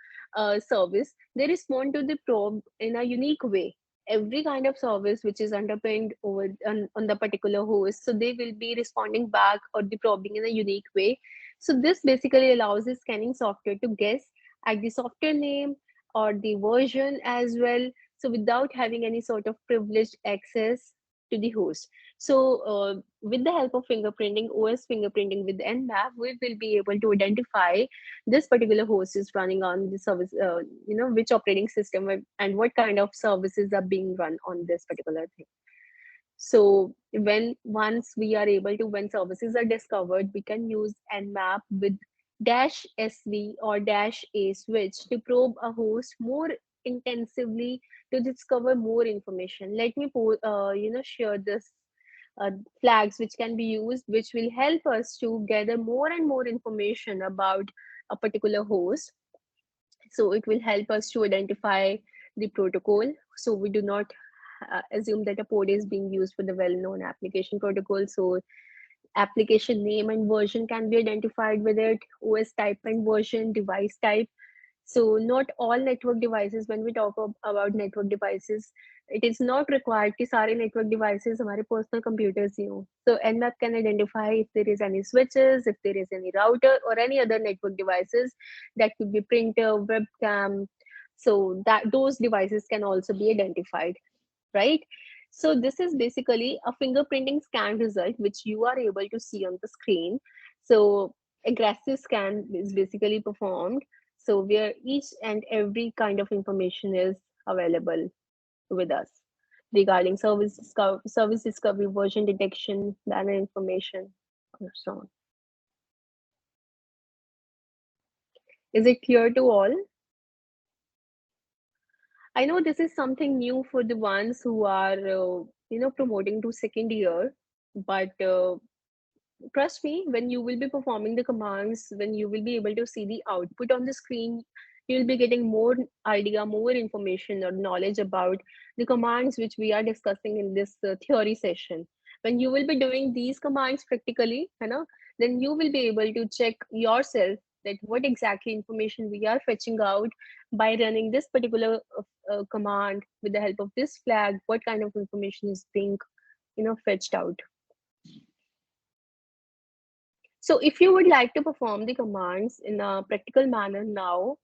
service, they respond to the probe in a unique way. Every kind of service which is underpinned over on the particular host, so they will be responding back or the probing in a unique way. So this basically allows the scanning software to guess at the software name or the version as well, so without having any sort of privileged access to the host. So with the help of fingerprinting, OS fingerprinting with Nmap, we will be able to identify this particular host is running on the service, which operating system and what kind of services are being run on this particular thing. So when once we are able to, when services are discovered, we can use Nmap with dash sv or dash a switch to probe a host more intensively to discover more information. Let me share this flags which can be used, which will help us to gather more and more information about a particular host. So it will help us to identify the protocol. So we do not assume that a port is being used for the well-known application protocol. So application name and version can be identified with it, OS type and version, device type. So not all network devices, when we talk about network devices, it is not required कि सारे network devices हमारे personal computers ही हो. So Nmap can identify if there is any switches, if there is any router or any other network devices. That could be printer, webcam. So that those devices can also be identified, right? So this is basically a fingerprinting scan result, which you are able to see on the screen. So aggressive scan is basically performed. So where each and every kind of information is available with us regarding service discovery, version detection, banner information, and so on. Is it clear to all? I know this is something new for the ones who are, promoting to second year, but trust me, when you will be performing the commands, when you will be able to see the output on the screen, you'll be getting more idea, more information or knowledge about the commands which we are discussing in this theory session. When you will be doing these commands practically, then you will be able to check yourself that what exactly information we are fetching out by running this particular command with the help of this flag, what kind of information is being fetched out. So if you would like to perform the commands in a practical manner now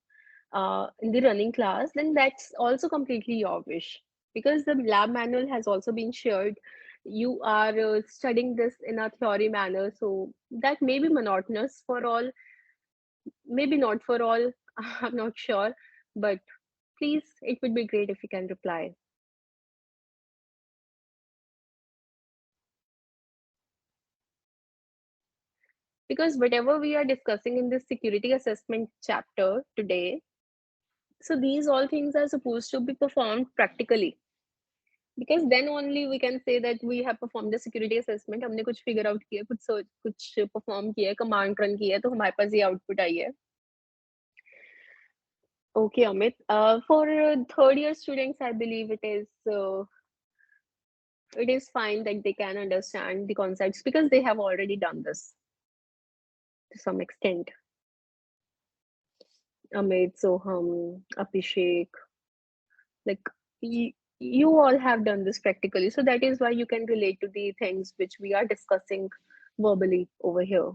in the running class, then that's also completely your wish, because the lab manual has also been shared. You are studying this in a theory manner, so that may be monotonous for all, maybe not for all. I'm not sure, but please, it would be great if you can reply. Because whatever we are discussing in this security assessment chapter today, so these all things are supposed to be performed practically, because then only we can say that we have performed the security assessment. हमने कुछ figure out किया, कुछ perform किया, command run किया, तो हमारे पास ये output आई है. Okay, Amit. For third year students, I believe it is fine that they can understand the concepts because they have already done this to some extent. Amit, Soham, Abhishek, like you all have done this practically, so that is why you can relate to the things which we are discussing verbally over here.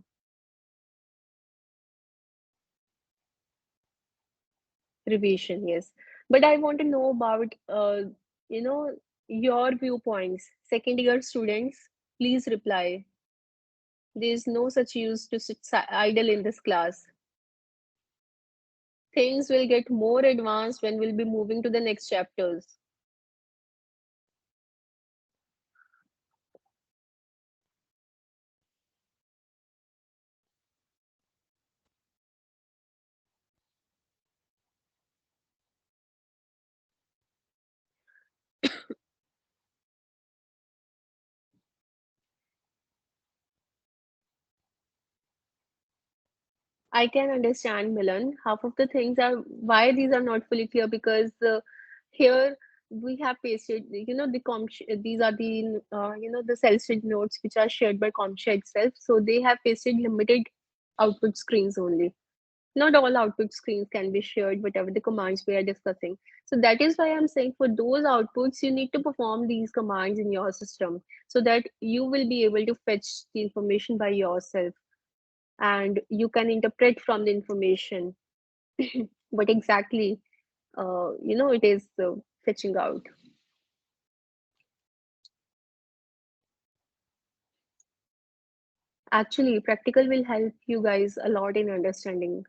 Revision, yes, but I want to know about you know your viewpoints. Second year students, please reply. There is no such use to sit idle in this class. Things will get more advanced when we'll be moving to the next chapters. I can understand, Milan. Half of the things are why these are not fully clear, because here we have pasted, these are the, the self-read notes which are shared by CompTIA itself. So they have pasted limited output screens only. Not all output screens can be shared, whatever the commands we are discussing. So that is why I'm saying for those outputs, you need to perform these commands in your system so that you will be able to fetch the information by yourself and you can interpret from the information what exactly it is fetching out. Actually, practical will help you guys a lot in understanding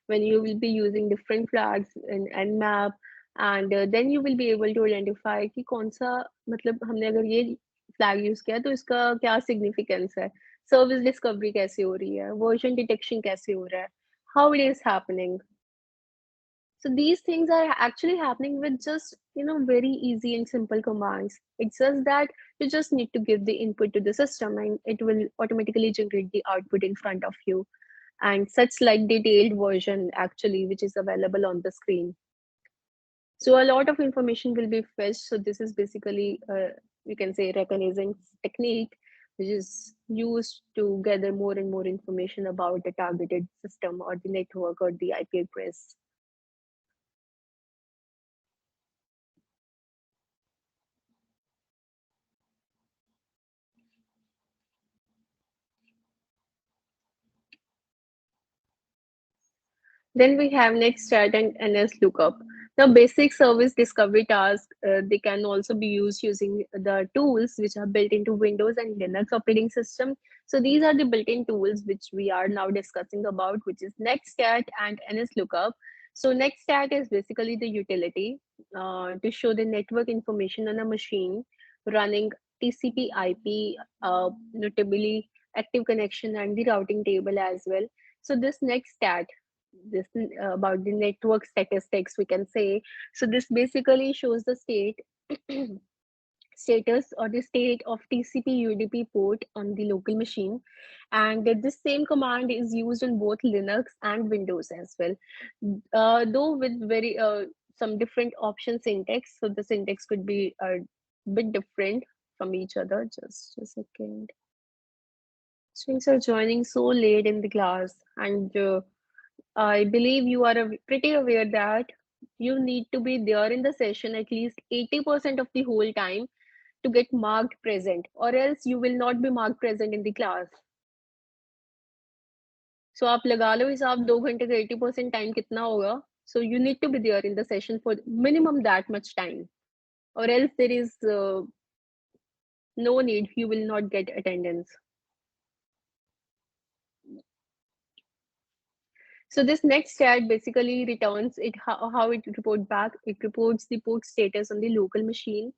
when you will be using different flags in Nmap, and then you will be able to identify कि कौन सा मतलब हमने अगर ये flag use किया तो इसका क्या significance है, service discovery कैसे हो रही है, version detection कैसे हो रहा है, how it is happening. So these things are actually happening with just very easy and simple commands. It's just that you just need to give the input to the system and it will automatically generate the output in front of you, and such like detailed version actually which is available on the screen. So a lot of information will be fetched. So this is basically you can say reconnaissance technique which is used to gather more and more information about the targeted system or the network or the IP address. Then we have Nextchat and NS lookup. Now, basic service discovery tasks, they can also be used using the tools which are built into Windows and Linux operating system. So these are the built-in tools which we are now discussing about, which is Nextchat and NS lookup. So Nextchat is basically the utility to show the network information on a machine running TCP IP, notably active connection and the routing table as well. So this Nextchat, this about the network statistics we can say. So this basically shows the status or the state of TCP UDP port on the local machine, and this same command is used in both Linux and Windows as well, though with very some different option syntax. So the syntax could be a bit different from each other. Just a second. Students are joining so late in the class, and I believe you are pretty aware that you need to be there in the session at least 80% of the whole time to get marked present, or else you will not be marked present in the class. So आप लगा लो हिसाब 2 घंटे का 80% time कितना होगा. So you need to be there in the session for minimum that much time, or else there is no need, you will not get attendance. So this Nextchat basically returns it how it report back. It reports the port status on the local machine,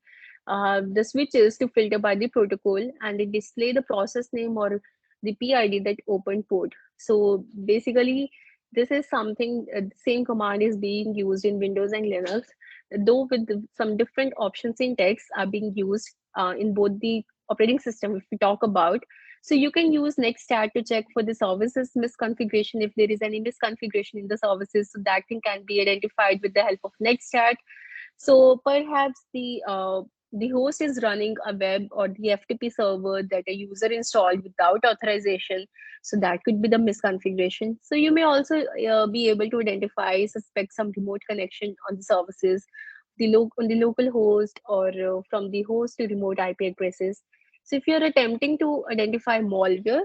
the switches to filter by the protocol, and it display the process name or the PID that opened port. So basically, this is something, the same command is being used in Windows and Linux, though with some different option syntax are being used in both the operating system if we talk about. So you can use Nextchat to check for the services misconfiguration if there is any misconfiguration in the services. So that thing can be identified with the help of Nextchat. So perhaps the host is running a web or the FTP server that a user installed without authorization. So that could be the misconfiguration. So you may also be able to identify, suspect some remote connection on the services, on the local host, or from the host to remote IP addresses. So if you're attempting to identify malware,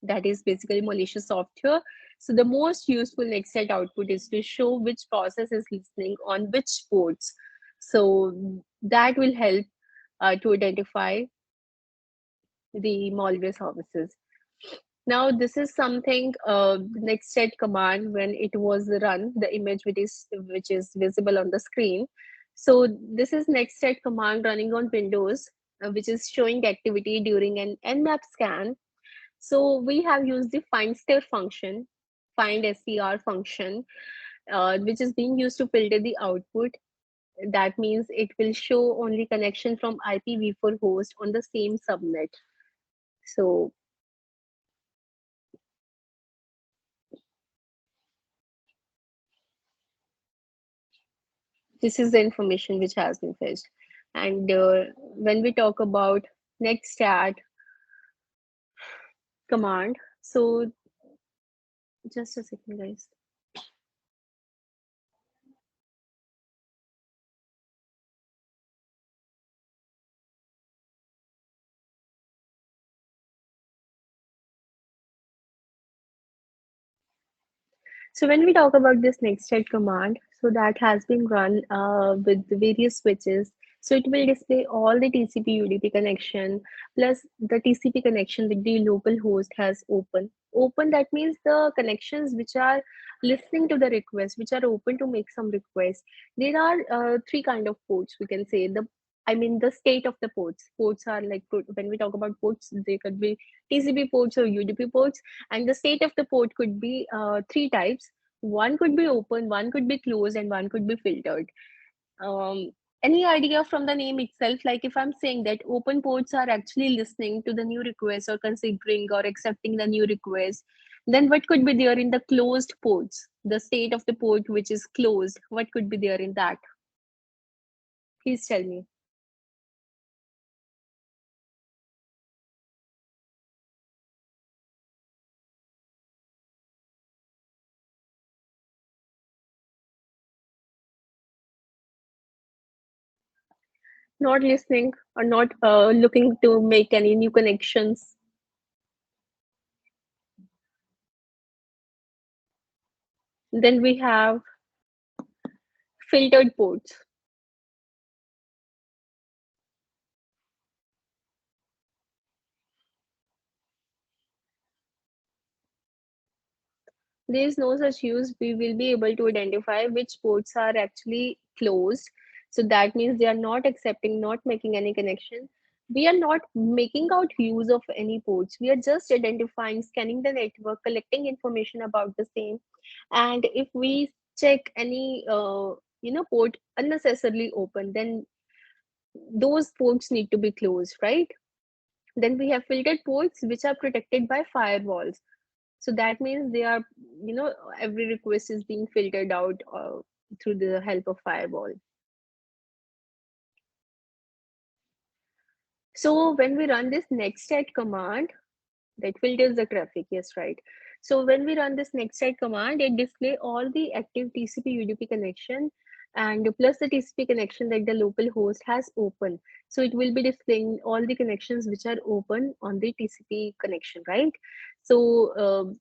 that is basically malicious software, so the most useful Nextchat output is to show which process is listening on which ports. So that will help to identify the malware services. Now, this is something Nextchat command when it was run, the image which is visible on the screen. So this is Nextchat command running on Windows, which is showing activity during an Nmap scan. So we have used the find str function, which is being used to filter the output. That means it will show only connection from IPv4 host on the same subnet. So this is the information which has been fetched. And when we talk about Nextchat command, so just a second, guys. So when we talk about this nextset command, so that has been run with the various switches. So it will display all the TCP UDP connection plus the TCP connection that the local host has open. Open, that means the connections which are listening to the request, which are open to make some requests. There are three kind of ports. We can say the state of the ports. Ports are like when we talk about ports, they could be TCP ports or UDP ports, and the state of the port could be three types. One could be open, one could be closed, and one could be filtered. um, any idea from the name itself, like if I'm saying that open ports are actually listening to the new request or considering or accepting the new request, then what could be there in the closed ports, the state of the port which is closed, what could be there in that? Please tell me. Not listening or not looking to make any new connections. Then we have filtered ports. There is no such use. We will be able to identify which ports are actually closed. So that means they are not accepting, not making any connection. We are not making out use of any ports. We are just identifying, scanning the network, collecting information about the same. And if we check any port unnecessarily open, then those ports need to be closed, right? Then we have filtered ports which are protected by firewalls. So that means they are, every request is being filtered out through the help of firewall. So when we run this nextset command, that filters the traffic, yes, right. So when we run this nextset command, it display all the active TCP UDP connection and plus the TCP connection that the local host has open. So it will be displaying all the connections which are open on the TCP connection, right? So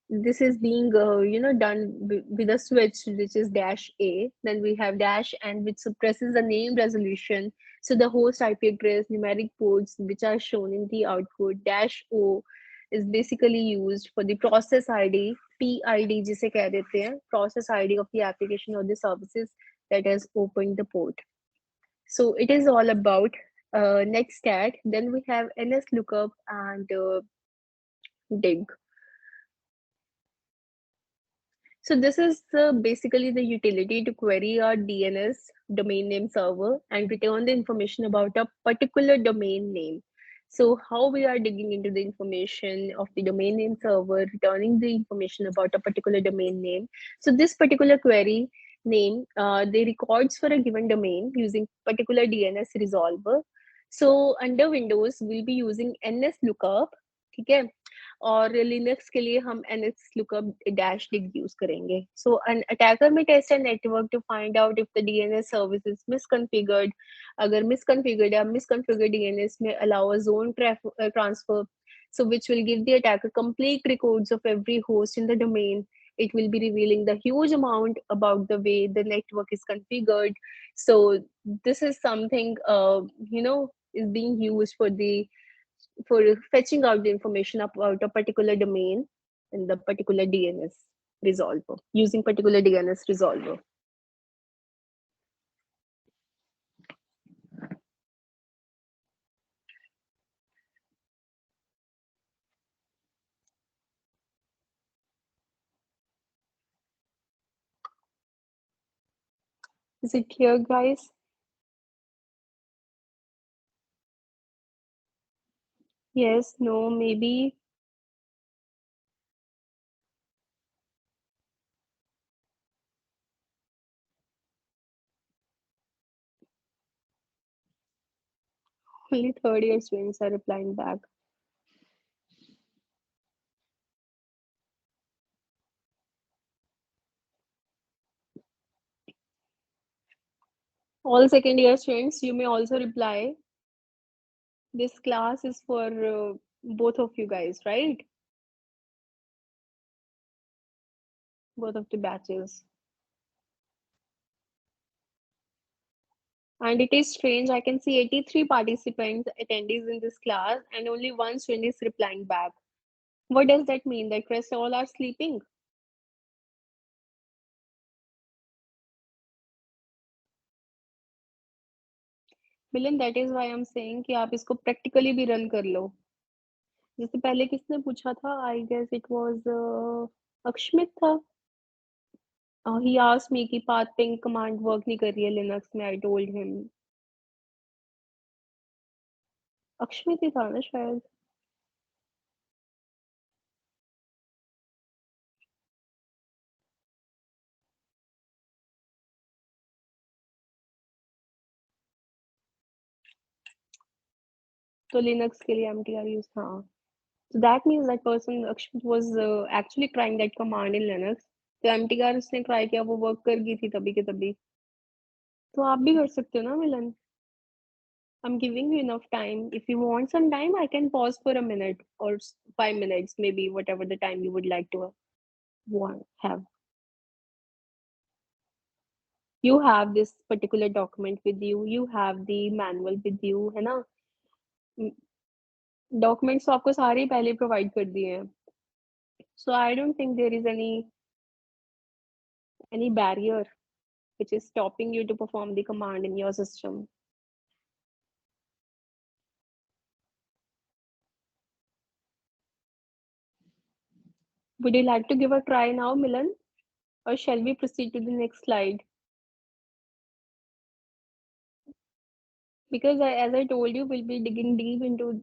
this is being done with a switch which is dash a, then we have dash and which suppresses the name resolution. So the host IP address numeric ports which are shown in the output. Dash o is basically used for the process id, PID जिसे कह देते हैं process id of the application or the services that has opened the port. So it is all about next stat. Then we have ns lookup and dig. So this is basically the utility to query our DNS domain name server and return the information about a particular domain name. So how we are digging into the information of the domain name server, returning the information about a particular domain name. So this particular query name, they records for a given domain using particular DNS resolver. So under Windows, we'll be using ns lookup, ठीक है? और Linux के लिए हम nx lookup dash dig use करेंगे. So an attacker may test a network to find out if the DNS service is misconfigured. अगर misconfigured या misconfigured DNS may allow a zone transfer, so which will give the attacker complete records of every host in the domain. It will be revealing the huge amount about the way the network is configured. So this is something is being used for fetching out the information about a particular domain in the particular DNS resolver, using particular DNS resolver. Is it clear, guys? Yes, no, maybe. Only third year students are replying back. All second year students, you may also reply. This class is for both of you guys, right? both of the batches. And it is strange, I can see 83 participants, attendees in this class, and only one student is replying back. What does that mean? That rest all are sleeping? Milan, that is why I'm saying कि आप इसको practically भी run कर लो. जैसे पहले किसने पूछा था? I guess it was अक्षमित था. He asked me कि path ping command work नहीं कर रही है Linux में. I told him. अक्षमित ही था ना शायद. तो Linux के लिए MTR use, हाँ. So that means that person Akshit was actually trying that command in Linux. तो MTR उसने try किया, वो work कर गई थी तभी के तभी. तो आप भी कर सकते हो ना मिलन. I'm giving you enough time. If you want some time, I can pause for a minute or 5 minutes, maybe whatever the time you would like to want have. You have this particular document with you. You have the manual with you, है ना? Documents तो आपको सारे ही पहले provide कर दिए हैं. So I don't think there is any barrier which is stopping you to perform the command in your system. Would you like to give a try now, Milan? Or shall we proceed to the next slide? Because as I told you, we'll be digging deep into,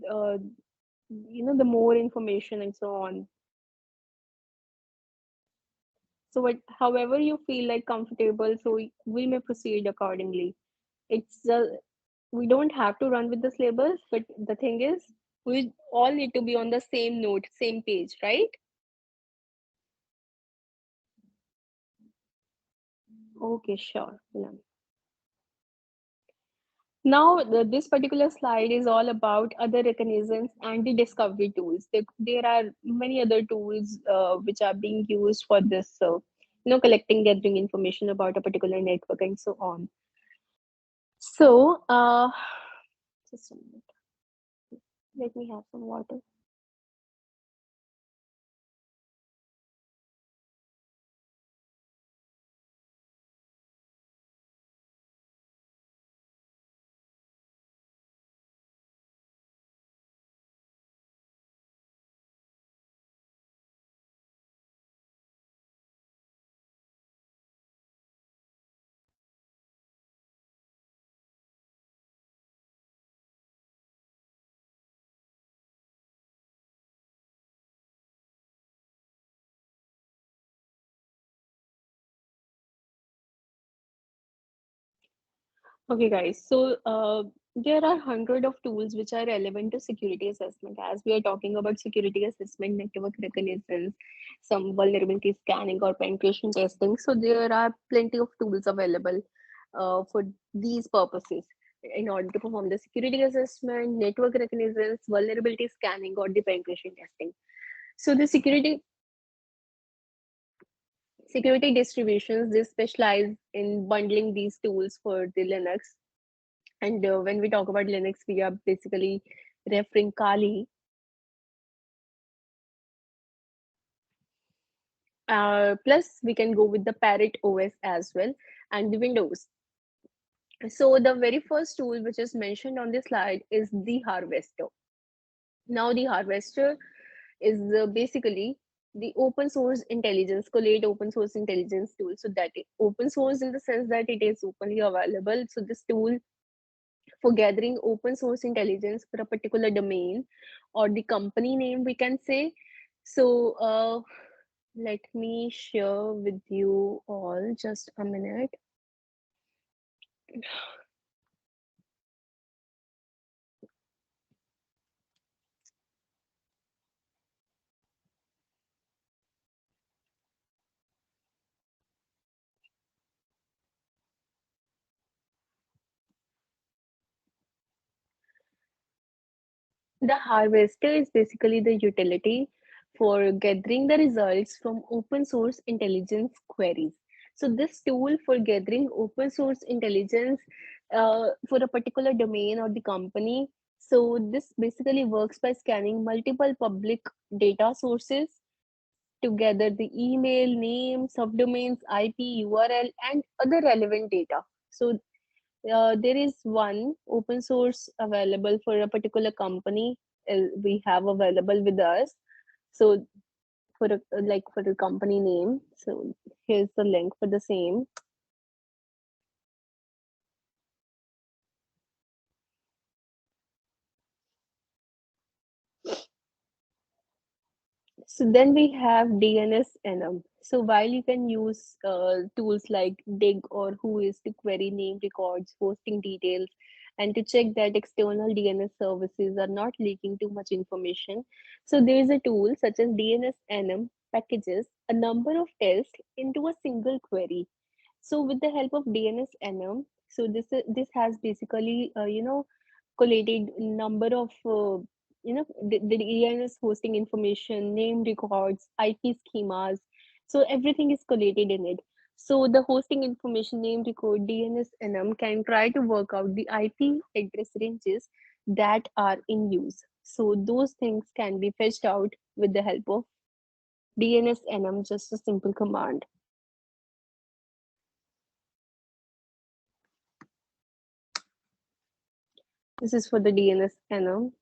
the more information and so on. So however you feel like comfortable, so we may proceed accordingly. It's we don't have to run with the syllabus, but the thing is, we all need to be on the same note, same page, right? Okay, sure. Yeah. Now, this particular slide is all about other reconnaissance and the discovery tools. There are many other tools which are being used for this, collecting, gathering information about a particular network and so on. So, just a minute. Let me have some water. Okay, guys. So there are hundred of tools which are relevant to security assessment. As we are talking about security assessment, network reconnaissance, some vulnerability scanning or penetration testing. So there are plenty of tools available for these purposes in order to perform the security assessment, network reconnaissance, vulnerability scanning, or the penetration testing. So the security distributions, they specialize in bundling these tools for the Linux. And when we talk about Linux, we are basically referring Kali. Plus, we can go with the Parrot OS as well and the Windows. So the very first tool which is mentioned on this slide is the Harvester. Now, the Harvester is basically the open source intelligence, collate open source intelligence tool. So that open source in the sense that it is openly available. So this tool for gathering open source intelligence for a particular domain or the company name, we can say. So let me share with you all just a minute. The harvester is basically the utility for gathering the results from open source intelligence queries. So this tool for gathering open source intelligence for a particular domain or the company. So this basically works by scanning multiple public data sources to gather the email, name, subdomains, IP, URL, and other relevant data. So there is one open source available for a particular company we have available with us. So for a, like for the company name. So here's the link for the same. So then we have DNS enum. So while you can use tools like dig or whois to query name records, hosting details, and to check that external DNS services are not leaking too much information. So there is a tool such as DNS enum packages a number of tests into a single query. So with the help of DNS enum, so this has basically collated number of the DNS hosting information, name records, IP schemas. So everything is collated in it. So the hosting information, name record, DNS enum can try to work out the IP address ranges that are in use. So those things can be fetched out with the help of DNS enum, just a simple command. This is for the DNS enum.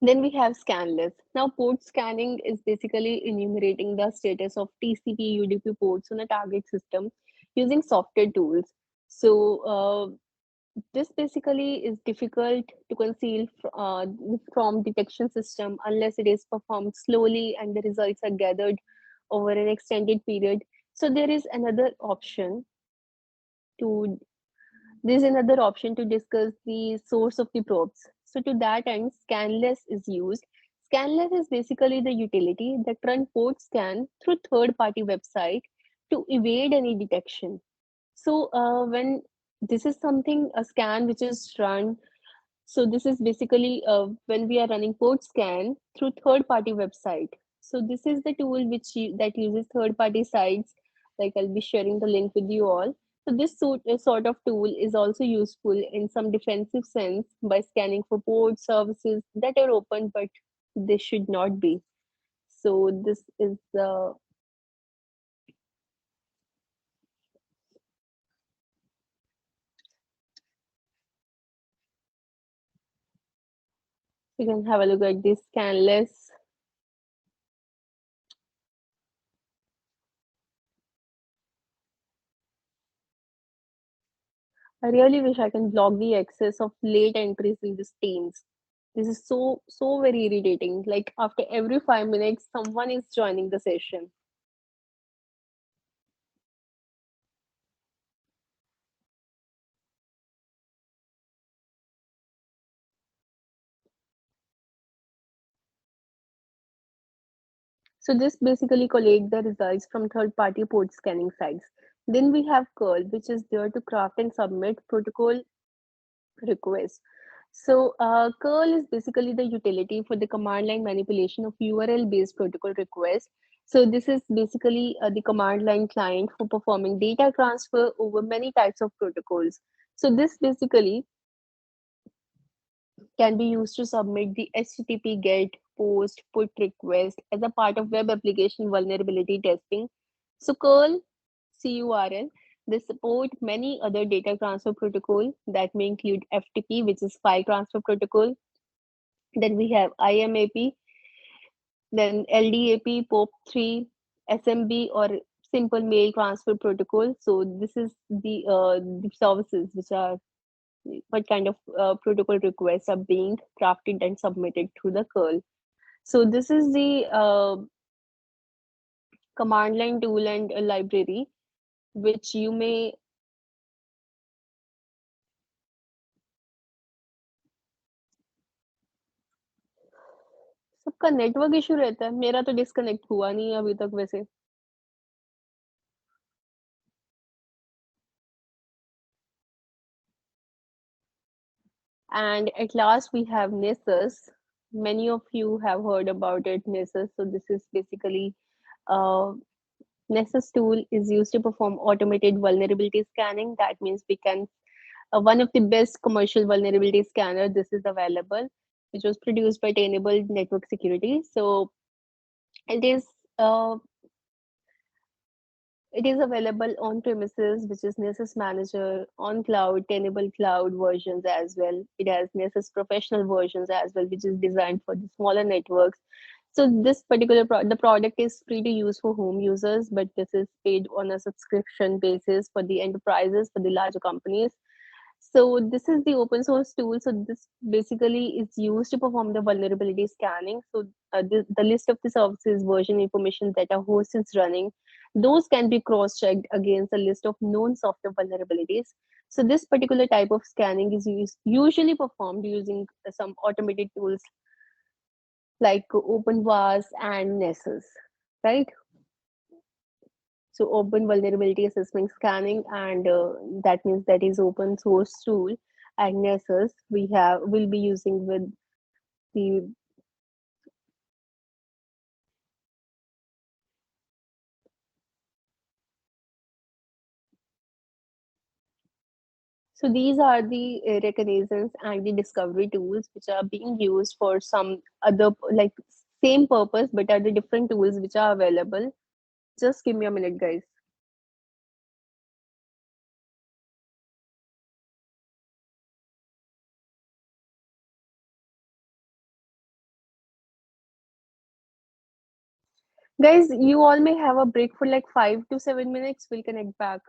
Then we have scanless. Now, port scanning is basically enumerating the status of TCP UDP ports on a target system using software tools. So, this basically is difficult to conceal from detection system unless it is performed slowly and the results are gathered over an extended period. So, to there's another option to discuss the source of the probes. So to that end, scanless is used. Scanless is basically the utility that run port scan through third-party website to evade any detection. So when this is something a scan which is run, so this is basically when we are running port scan through third-party website. So this is the tool that uses third-party sites. Like I'll be sharing the link with you all. So this sort of tool is also useful in some defensive sense by scanning for port services that are open but they should not be. So this is you can have a look at this scanless. I really wish I can block the access of late entries in these teams. This is so very irritating. Like after every 5 minutes, someone is joining the session. So this basically collate the results from third-party port scanning sites. Then we have curl, which is there to craft and submit protocol requests. So curl is basically the utility for the command line manipulation of URL-based protocol requests. So this is basically the command line client for performing data transfer over many types of protocols. So this basically can be used to submit the HTTP GET, POST, PUT request as a part of web application vulnerability testing. So curl, CURL, they support many other data transfer protocol that may include FTP, which is file transfer protocol. Then we have IMAP, then LDAP, POP3, SMB, or simple mail transfer protocol. So this is the services which are what kind of protocol requests are being crafted and submitted through the curl. So this is the command line tool and library which you may सबका network issue रहता है मेरा तो disconnect हुआ नहीं है अभी तक वैसे And at last, we have Nessus. Many of you have heard about it, Nessus. So this is basically uh, Nexus Tool is used to perform automated vulnerability scanning. That means we can one of the best commercial vulnerability scanner. This is available, which was produced by Tenable Network Security. So it is uh, it is available on premises, which is Nessus Manager, on cloud, Tenable Cloud versions as well. It has Nessus Professional versions as well, which is designed for the smaller networks. So this particular the product is free to use for home users, but this is paid on a subscription basis for the enterprises, for the larger companies. So this is the open source tool. So this basically is used to perform the vulnerability scanning. So the list of the services, version information that a host is running, those can be cross-checked against a list of known software vulnerabilities. So this particular type of scanning is usually performed using some automated tools like OpenVAS and Nessus, right? So open vulnerability assessment scanning, and that means that is open source tool. And Nessus will be using with the. So these are the reconnaissance and the discovery tools which are being used for some other like same purpose, but are the different tools which are available. Just give me a minute, guys. Guys, you all may have a break for like 5 to 7 minutes. We'll connect back.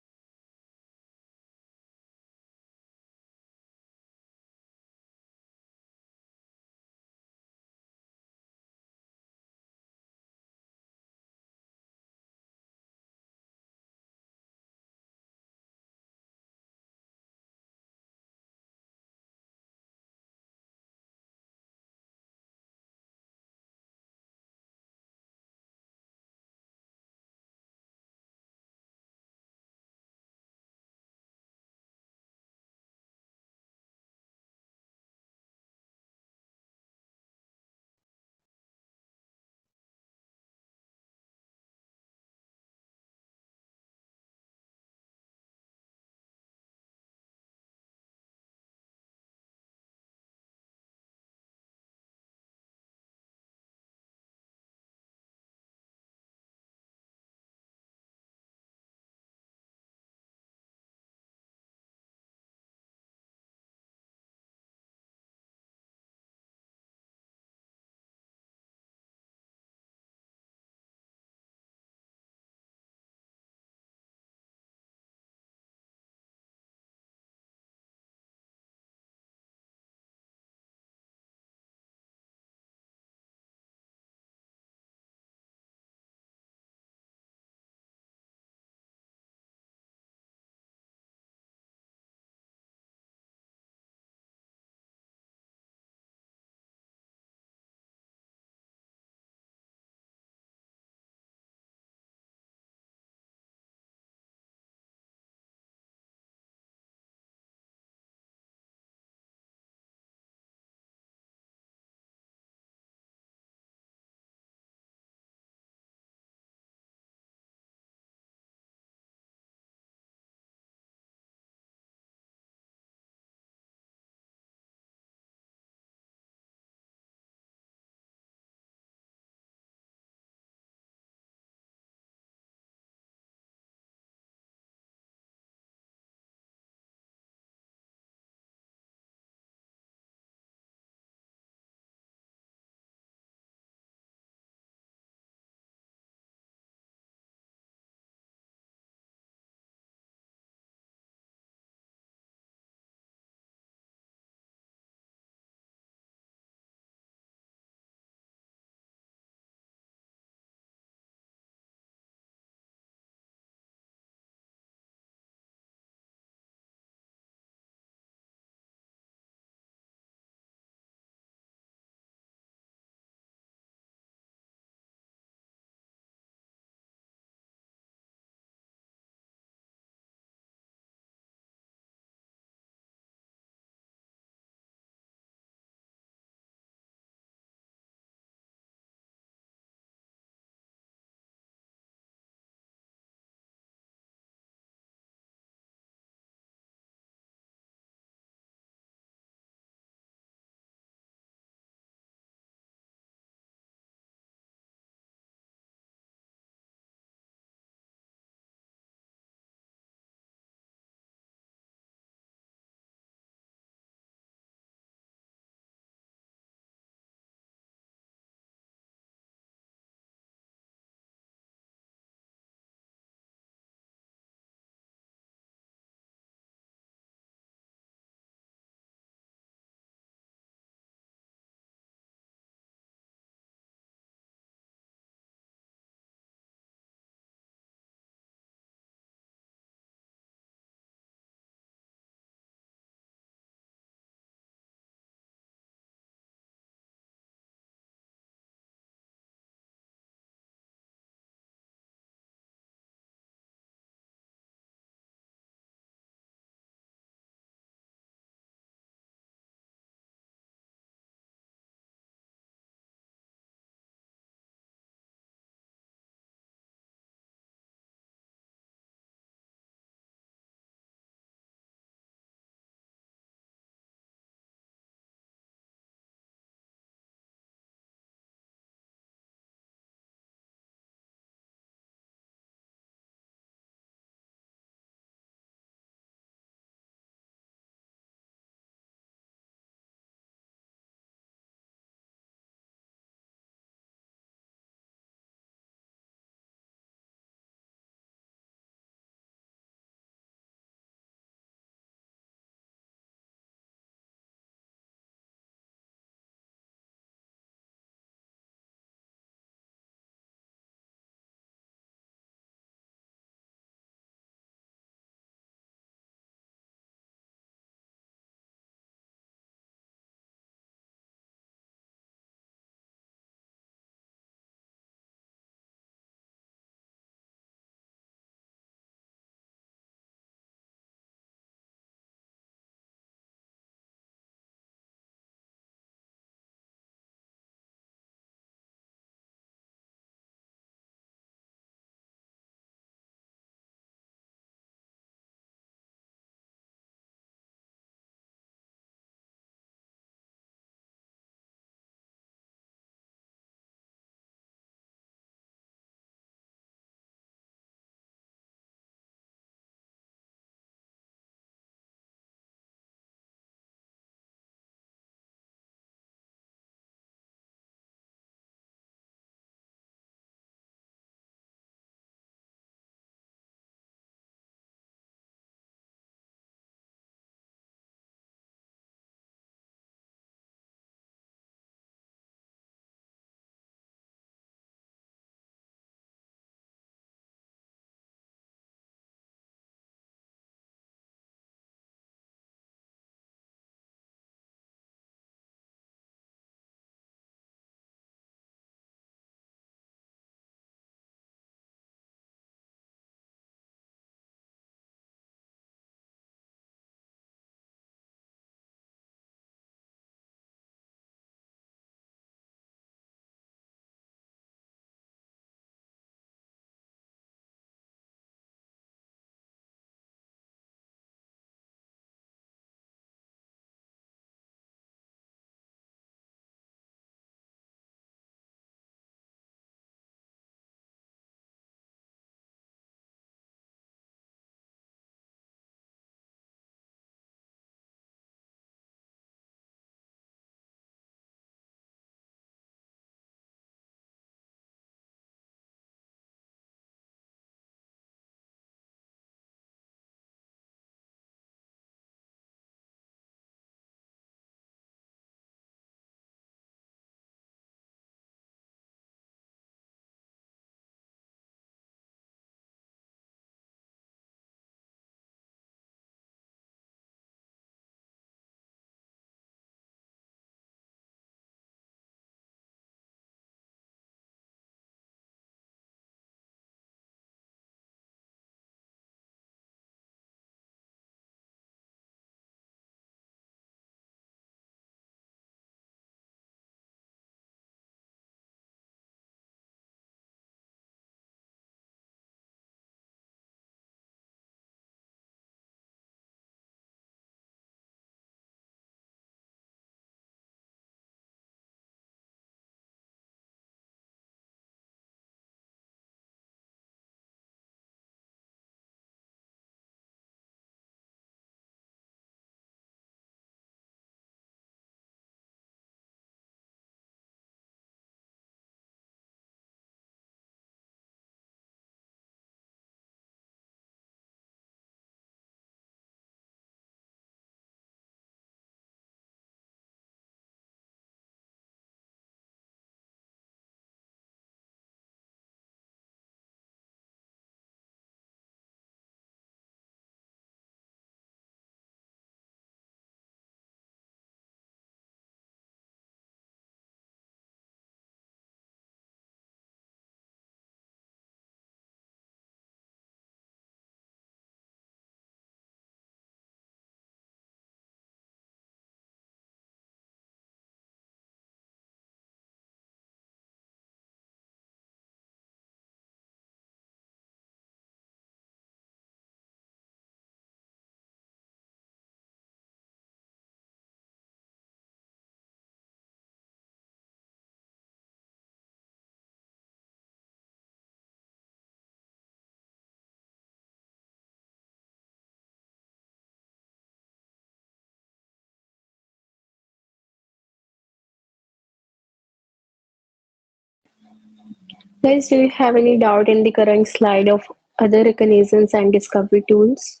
Guys, do you have any doubt in the current slide of other reconnaissance and discovery tools?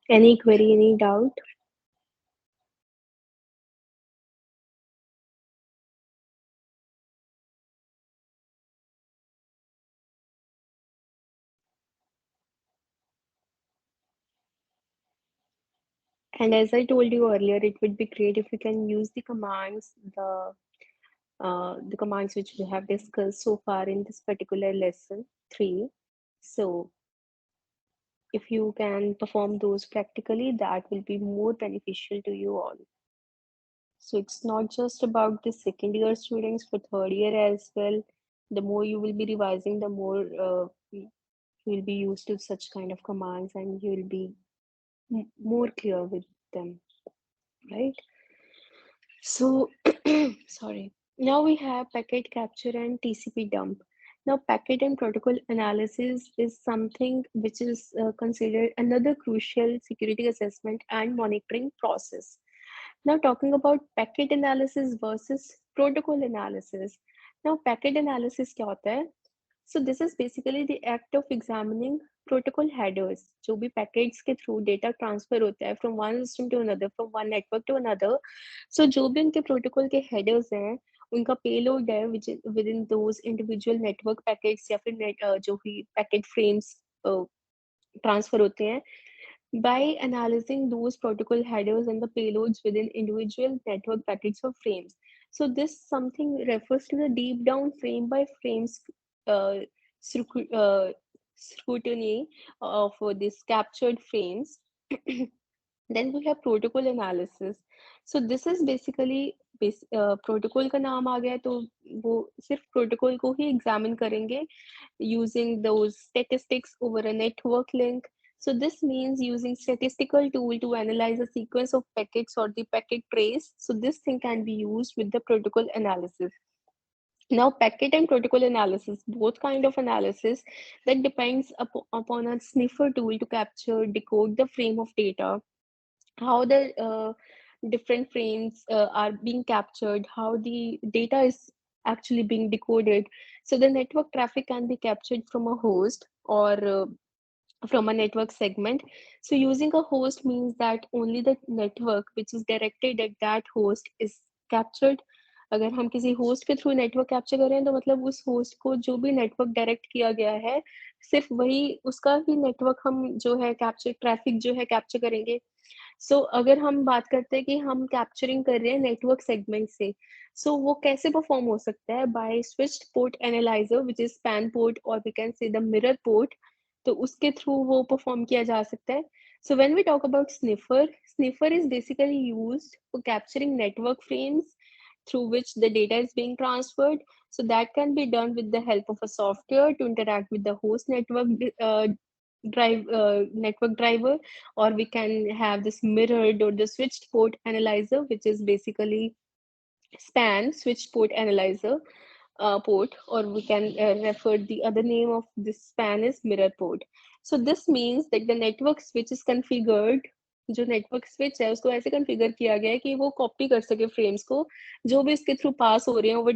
Any query, any doubt? And as I told you earlier, it would be great if you can use the commands which we have discussed so far in this particular lesson 3. So if you can perform those practically, that will be more beneficial to you all. So it's not just about the second year students, for third year as well. The more you will be revising, the more you will be used to such kind of commands and you will be more clear with them, right? So, sorry. Now we have packet capture and TCP dump. Now, packet and protocol analysis is something which is considered another crucial security assessment and monitoring process. Now, talking about packet analysis versus protocol analysis. Now, packet analysis क्या होता है? So this is basically the act of examining protocol headers, जो भी packets के through data transfer होता है from one system to another, from one network to another. So जो भी उनके protocol के headers हैं, उनका payload है which is within those individual network packets या फिर जो भी packet frames transfer होते हैं, by analyzing those protocol headers and the payloads within individual network packets or frames. So this something refers to the deep down frame by frames uh, scrutiny of these captured frames. Then we have protocol analysis. So this is basically protocol का नाम आ गया तो वो सिर्फ protocol को he examine करेंगे using those statistics over a network link. So this means using statistical tool to analyze a sequence of packets or the packet trace. So this thing can be used with the protocol analysis. Now, packet and protocol analysis, both kind of analysis that depends upon a sniffer tool to capture, decode the frame of data, how the different frames are being captured, how the data is actually being decoded. So the network traffic can be captured from a host or from a network segment. So using a host means that only the network which is directed at that host is captured. अगर हम किसी host के through network capture कर रहे हैं तो मतलब उस होस्ट को जो भी नेटवर्क डायरेक्ट किया गया है सिर्फ वही उसका ही नेटवर्क हम जो है कैप्चर ट्रैफिक जो है कैप्चर करेंगे. सो अगर हम बात करते हैं कि हम कैप्चरिंग कर रहे हैं नेटवर्क सेगमेंट से, सो वो कैसे परफॉर्म हो सकता है? By switched port analyzer which is span port और we can say the mirror port. तो उसके थ्रू वो परफॉर्म किया जा सकता है. So when we talk about sniffer, sniffer is basically used for capturing network frames through which the data is being transferred. So that can be done with the help of a software to interact with the host network driver, or we can have this mirrored or the switched port analyzer, which is basically span switched port analyzer port, or we can refer the other name of this span is mirror port. So this means that the network switch is configured, जो network switch है उसको ऐसे configure किया गया है कि वो copy कर सके फ्रेम्स को जो भी इसके थ्रू पास हो रहे हैं over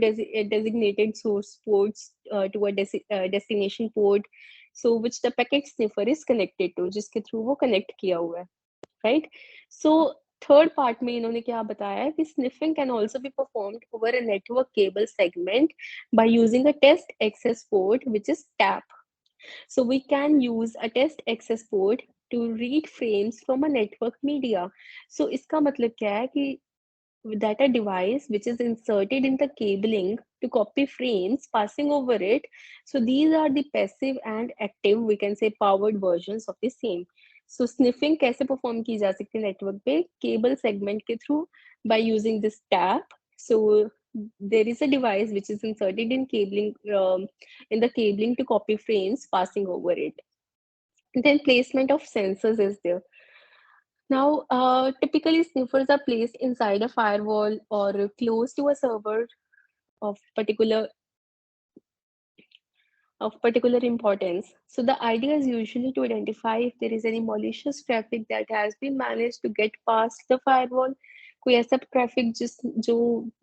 designated source ports to a destination port, so which the packet sniffer is connected to, जिसके थ्रू वो कनेक्ट किया हुआ है, राइट? सो थर्ड पार्ट में इन्होंने क्या बताया है कि sniffing can also be performed over a network cable segment by using a test access port which is tap. So we can use a test access port to read frames from a network media. So इसका मतलब क्या है कि that a device which is inserted in the cabling to copy frames passing over it. So these are the passive and active, we can say powered versions of the same. So sniffing कैसे perform की जा सकती है network पे cable segment के through by using this tap. So there is a device which is inserted in cabling in the cabling to copy frames passing over it. And then placement of sensors is there. Now, typically sniffers are placed inside a firewall or close to a server of particular importance. So the idea is usually to identify if there is any malicious traffic that has been managed to get past the firewall. कोई ऐसा traffic जो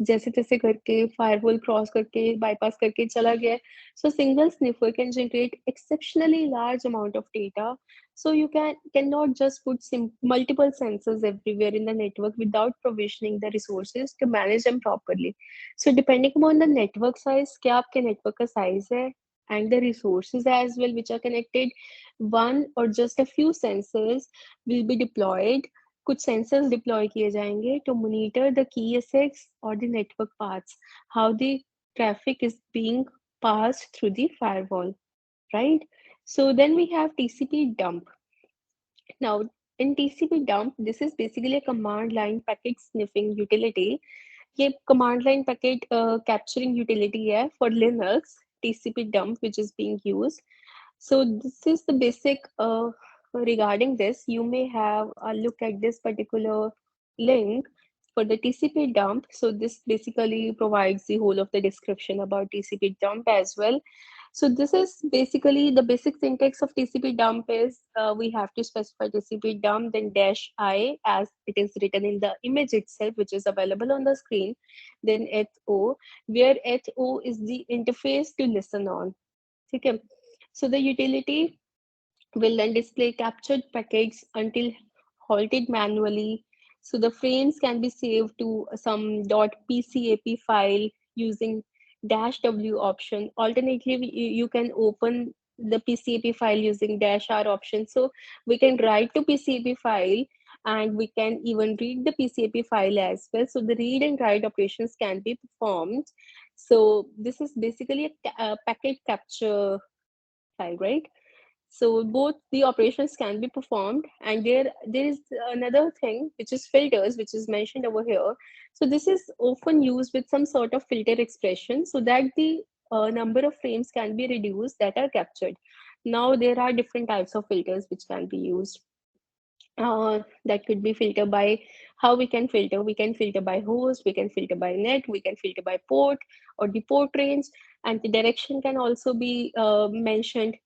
जैसे तैसे करके firewall cross करके bypass करके चला गया है. So single sniffer can generate exceptionally large amount of data. So you cannot just put multiple sensors everywhere in the network without provisioning the resources to manage them properly. So depending upon the network size, क्या आपके network का size है, and the resources as well which are connected, one or just a few sensors will be deployed. कुछ sensors deploy किए जाएंगे to monitor the key assets or the network paths, how the traffic is being passed through the firewall, right? So then we have TCP dump. Now, in TCP dump, this is basically a command line packet sniffing utility. ये command line packet capturing utility है for Linux, TCP dump, which is being used. So this is the basic regarding this. You may have a look at this particular link for the TCP dump. So this basically provides the whole of the description about TCP dump as well. So this is basically the basic syntax of TCP dump is we have to specify TCP dump, then dash I as it is written in the image itself, which is available on the screen, then HO, where HO is the interface to listen on. Okay. So the utility will then display captured packets until halted manually. So the frames can be saved to some .pcap file using -w option. Alternatively, you can open the PCAP file using -r option. So we can write to PCAP file and we can even read the PCAP file as well. So the read and write operations can be performed. So this is basically a packet capture file, right? So both the operations can be performed, and there is another thing which is filters, which is mentioned over here. So this is often used with some sort of filter expression so that the number of frames can be reduced that are captured. Now there are different types of filters which can be used. That could be filter by how we can filter by host, we can filter by net, we can filter by port or the port range, and the direction can also be mentioned,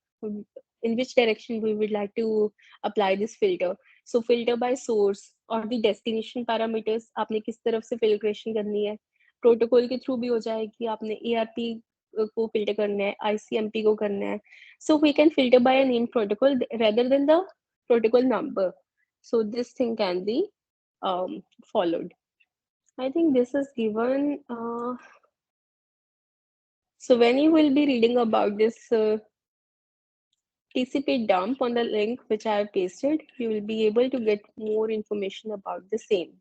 in which direction we would like to apply this filter. So filter by source और the destination parameters, आपने किस तरफ से filtration करनी है, protocol के through भी हो जाएगी, आपने ARP को filter करना है, ICMP को करना है. So we can filter by a named protocol rather than the protocol number. So this thing can be followed. I think this is given. So when you will be reading about this TCP dump on the link which I have pasted, you will be able to get more information about the same,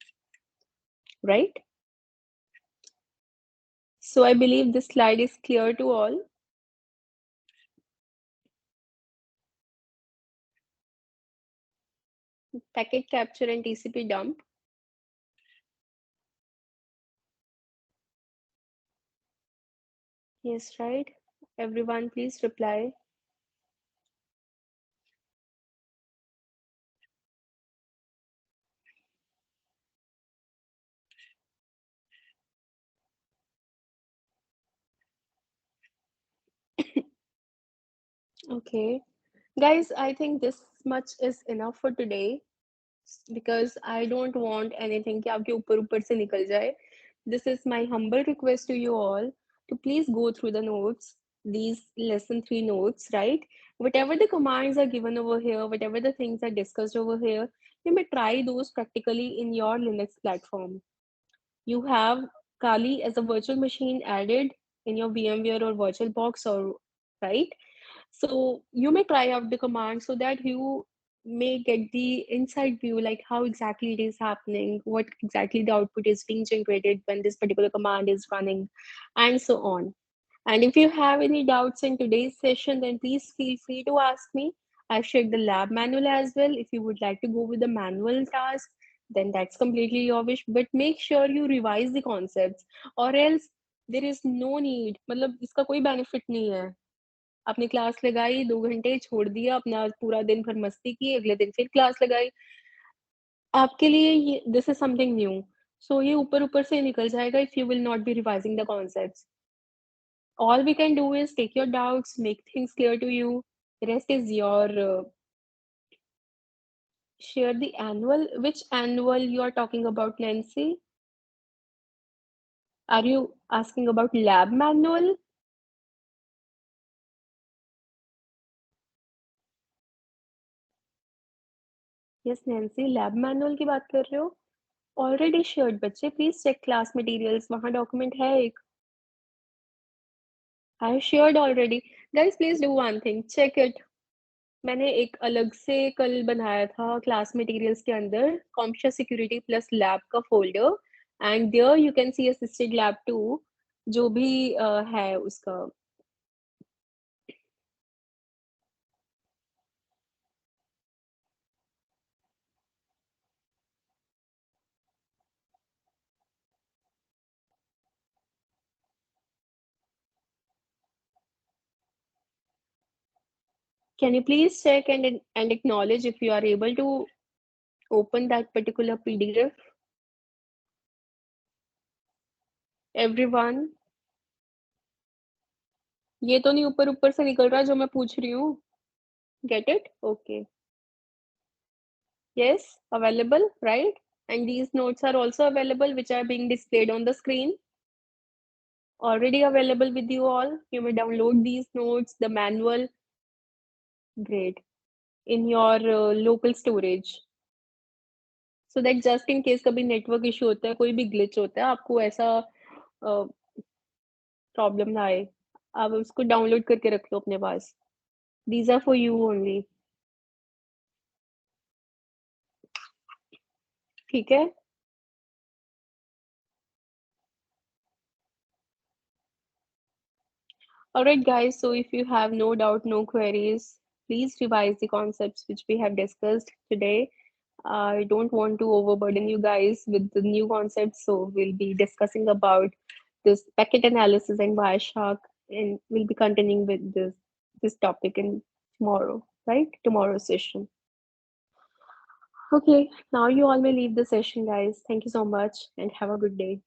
right? So I believe this slide is clear to all. Packet capture and TCP dump. Yes, right. Everyone, please reply. Okay. Guys, I think this much is enough for today because I don't want anything कि आपके ऊपर ऊपर से निकल जाए. This is my humble request to you all to please go through the notes, these lesson 3 notes, right? Whatever the commands are given over here, whatever the things are discussed over here, you may try those practically in your Linux platform. You have Kali as a virtual machine added in your VMware or VirtualBox, or right? So you may try out the command so that you may get the inside view, like how exactly it is happening, what exactly the output is being generated when this particular command is running, and so on. And if you have any doubts in today's session, then please feel free to ask me. I've shared the lab manual as well. If you would like to go with the manual task, then that's completely your wish. But make sure you revise the concepts, or else there is no need. मतलब इसका कोई benefit नहीं है. आपने class लगाई 2 घंटे छोड़ दिया अपना पूरा दिन भर मस्ती की अगले दिन फिर क्लास लगाई आपके लिए ये दिस इज समथिंग न्यू सो ये ऊपर ऊपर से निकल जाएगा if you will not be revising the concepts all we can do is take your doubts make things clear to you rest is your Share the annual. Which annual you are talking about, Nancy? Are you asking about lab manual? Yes, Nancy, lab manual की बात कर रहे हो? Already shared, बच्चे. Please check class materials. वहाँ document है एक. I shared already. Guys, please do one thing. Check it. मैंने एक अलग से कल बनाया था क्लास मटेरियल्स के अंदर CompTIA सिक्योरिटी प्लस लैब का folder and there you can see assisted lab 2 जो भी है उसका. Can you please check and acknowledge if you are able to open that particular PDF? Everyone, ये तो नहीं ऊपर ऊपर से निकल रहा जो मैं पूछ रही हूँ. Get it? Okay. Yes, available, right? And these notes are also available, which are being displayed on the screen. Already available with you all. You may download these notes, the manual. Great. In your local storage. So that just in case कभी network issue होता है, कोई भी glitch होता है, आपको ऐसा problem ना आए. आप उसको डाउनलोड करके रख लो अपने पास. These are for you only. ठीक है. Alright guys, so if you have no doubt, no queries, please revise the concepts which we have discussed today. I don't want to overburden you guys with the new concepts, so we'll be discussing about this packet analysis and Wireshark, and we'll be continuing with this topic in tomorrow, right? Tomorrow's session. Okay, now you all may leave the session, guys. Thank you so much and have a good day.